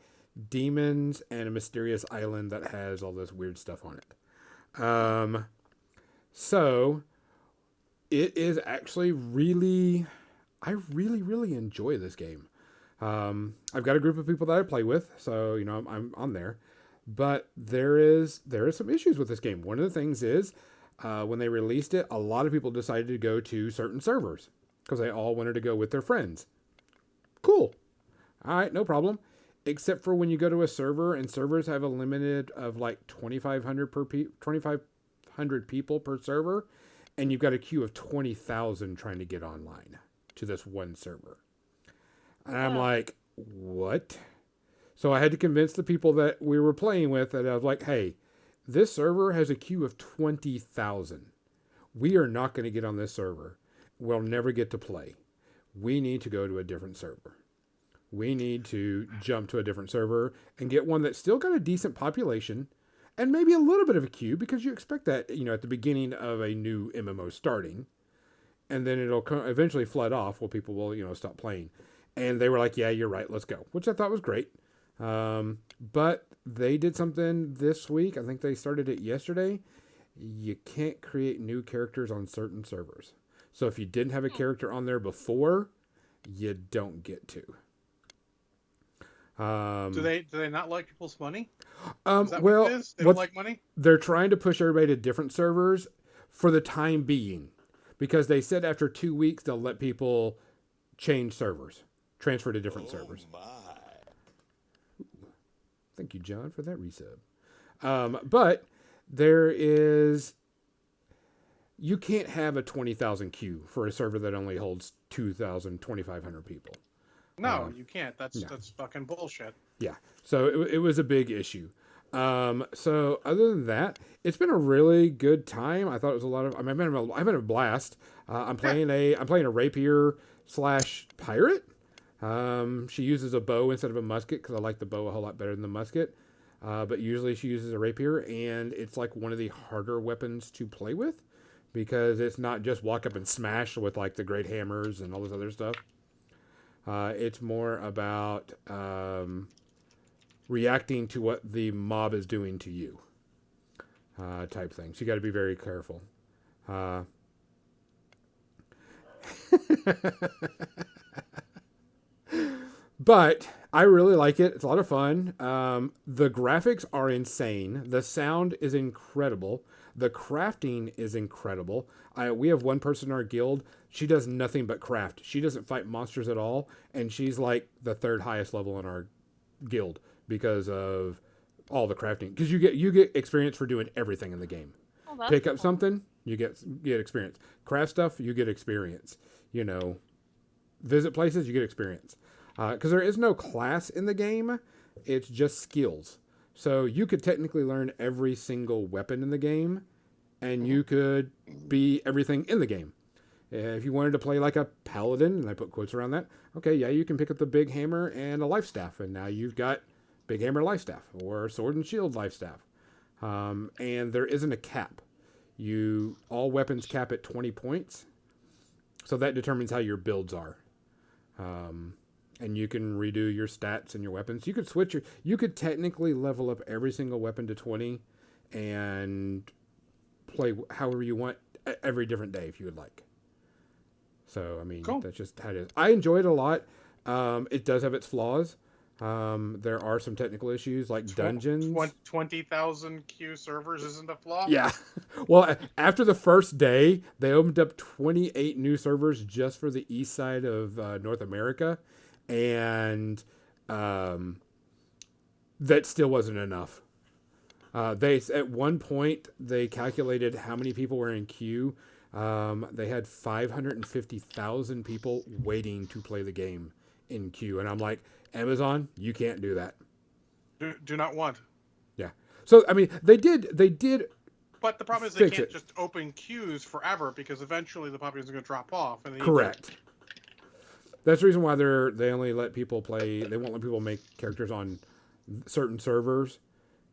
demons, and a mysterious island that has all this weird stuff on it. So it is actually I really enjoy this game. I've got a group of people that I play with, so I'm on there. But there is some issues with this game. One of the things is when they released it, a lot of people decided to go to certain servers because they all wanted to go with their friends. Cool. All right, no problem. Except for when you go to a server and servers have a limited of like 2,500 people per server, and you've got a queue of 20,000 trying to get online to this one server. And I'm like, what? So I had to convince the people that we were playing with that I was like, hey, this server has a queue of 20,000. We are not going to get on this server. will never get to play. We need to go to a different server. We need to jump to a different server and get one that's still got a decent population and maybe a little bit of a queue, because you expect that, at the beginning of a new MMO starting, and then it'll eventually flood off while people will, stop playing. And they were like, yeah, you're right, let's go, which I thought was great. But they did something this week. I think they started it yesterday. You can't create new characters on certain servers. So if you didn't have a character on there before, you don't get to. Do they not like people's money? Is that well, what it is? They don't like money? They're trying to push everybody to different servers for the time being, because they said after 2 weeks they'll let people change servers, transfer to different servers. My. Thank you, John, for that resub. But you can't have a 20,000 queue for a server that only holds 2,000, 2,500 people. No, you can't. That's fucking bullshit. Yeah. So it was a big issue. So other than that, it's been a really good time. I thought it was a lot of. I've been a blast. I'm playing a rapier / pirate. She uses a bow instead of a musket because I like the bow a whole lot better than the musket. But usually she uses a rapier, and it's like one of the harder weapons to play with, because it's not just walk up and smash with like the great hammers and all this other stuff. It's more about reacting to what the mob is doing to you, type thing. So you got to be very careful. But I really like it. It's a lot of fun. The graphics are insane. The sound is incredible. The crafting is incredible. We have one person in our guild. She does nothing but craft. She doesn't fight monsters at all. And she's like the third highest level in our guild because of all the crafting. Because you get experience for doing everything in the game. Oh, Pick up cool. something, you get experience. Craft stuff, you get experience. Visit places, you get experience. Because there is no class in the game. It's just skills. So you could technically learn every single weapon in the game, and you could be everything in the game. If you wanted to play like a paladin, and I put quotes around that, okay, yeah, you can pick up the big hammer and a life staff, and now you've got big hammer life staff, or sword and shield life staff. And there isn't a cap. All weapons cap at 20 points, so that determines how your builds are. And you can redo your stats and your weapons. You could technically level up every single weapon to 20 and play however you want every different day if you would like. So, I mean, Cool. That's just how it is. I enjoy it a lot. It does have its flaws. There are some technical issues like dungeons. 20,000 queue servers isn't a flaw? Yeah. Well, after the first day, they opened up 28 new servers just for the east side of North America. And that still wasn't enough. At one point, they calculated how many people were in queue. They had 550,000 people waiting to play the game in queue. And I'm like, Amazon, you can't do that. Do not want. Yeah. So, I mean, they did. But the problem is they Fix can't it. just open queues forever, because eventually the population is going to drop off. And Correct. That's the reason why they only let people play. They won't let people make characters on certain servers,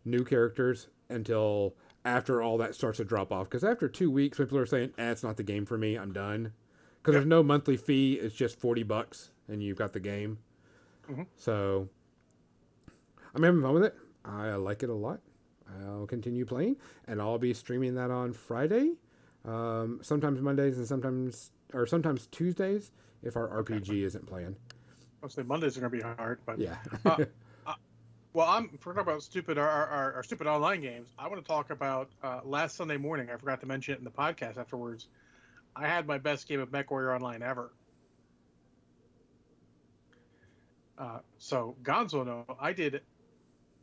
new characters, until after all that starts to drop off. Because after 2 weeks, people are saying, it's not the game for me. I'm done. Because there's no monthly fee. It's just $40 and you've got the game. Mm-hmm. So I'm having fun with it. I like it a lot. I'll continue playing, and I'll be streaming that on Friday, sometimes Mondays, and sometimes Tuesdays if our RPG isn't playing. I'll say Mondays are going to be hard, but Yeah. well, if we're talking about our stupid online games, I want to talk about last Sunday morning. I forgot to mention it in the podcast afterwards. I had my best game of MechWarrior Online ever. So Gonzo, no, I did.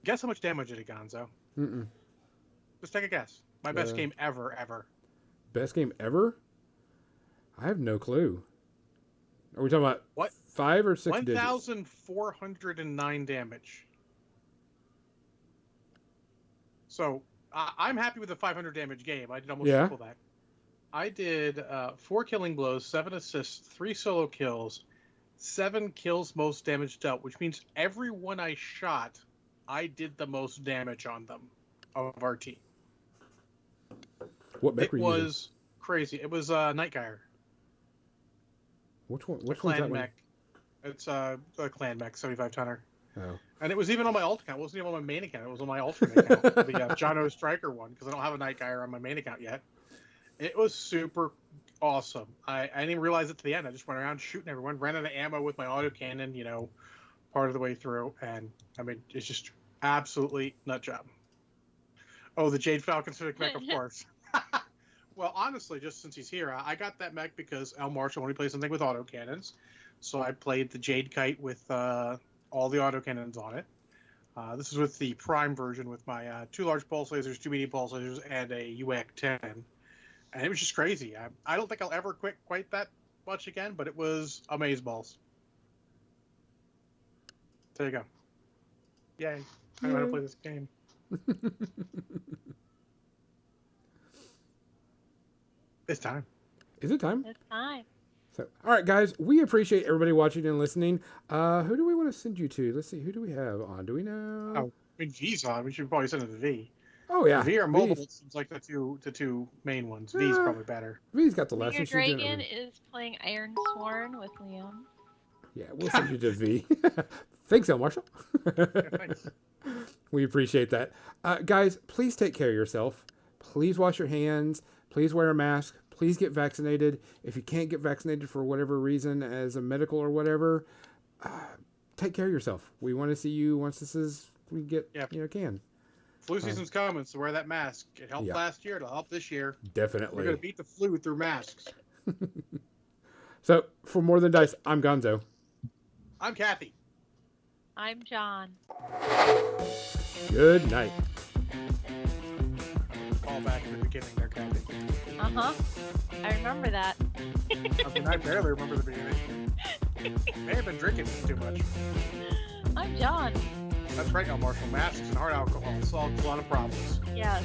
Guess how much damage I did, Gonzo? Mm-mm. Just take a guess. My best game ever. Best game ever? I have no clue. Are we talking about What? 5 or 6 digits? 1,409 damage. So I'm happy with the 500 damage game. I did almost triple that. I did 4 killing blows, 7 assists, 3 solo kills, 7 kills most damage dealt, which means every one I shot, I did the most damage on them of our team. What mech It were you using? was crazy. It was Nightgyre. Which one? A Which one's that clan one? mech. It's a clan mech, 75 tonner. Oh. And it was even on my alt account. It wasn't even on my main account. It was on my alternate account, the John O. Striker one, because I don't have a Nightgyre on my main account yet. It was super awesome. I didn't even realize it to the end. I just went around shooting everyone, ran out of ammo with my autocannon, part of the way through. And, I mean, it's just absolutely nut job. Oh, the Jade Falcon Civic mech, of course. Well, honestly, just since he's here, I got that mech because L. Marshall only plays something with autocannons. So I played the Jade Kite with all the autocannons on it. This is with the Prime version with my 2 large pulse lasers, 2 medium pulse lasers, and a UAC-10. And it was just crazy. I don't think I'll ever quite that much again, but it was amazeballs. There you go. Yay. I know how to play this game. It's time. Is it time? It's time. So, all right, guys, we appreciate everybody watching and listening. Who do we want to send you to? Let's see. Who do we have on? Do we know? Oh, I mean, V's on. We should probably send it to V. Oh, yeah. V or mobile V's. seems like the two main ones. V's probably better. V's got the last Your one. She's doing Dragon everything. is playing Iron Sworn with Liam. Yeah, we'll send you to V. Thanks, El Marshall. Yeah, thanks. We appreciate that. Guys, please take care of yourself. Please wash your hands. Please wear a mask. Please get vaccinated. If you can't get vaccinated for whatever reason, as a medical or whatever, take care of yourself. We want to see you once we get, can. Flu season's coming, so wear that mask. It helped Yeah. last year. It'll help this year. Definitely. We're going to beat the flu through masks. So, for More Than Dice, I'm Gonzo. I'm Kathy. I'm John. Good night. Call back at the beginning there, Kathy. Uh-huh. I remember that. I mean, I barely remember the beginning. May have been drinking too much. I'm John. That's right now, Marshall. Masks and hard alcohol solves a lot of problems. Yes.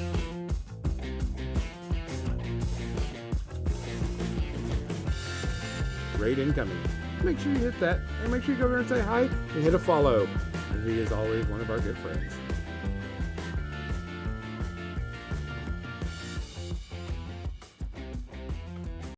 Great incoming. Make sure you hit that, and make sure you go over and say hi and hit a follow. V is always one of our good friends.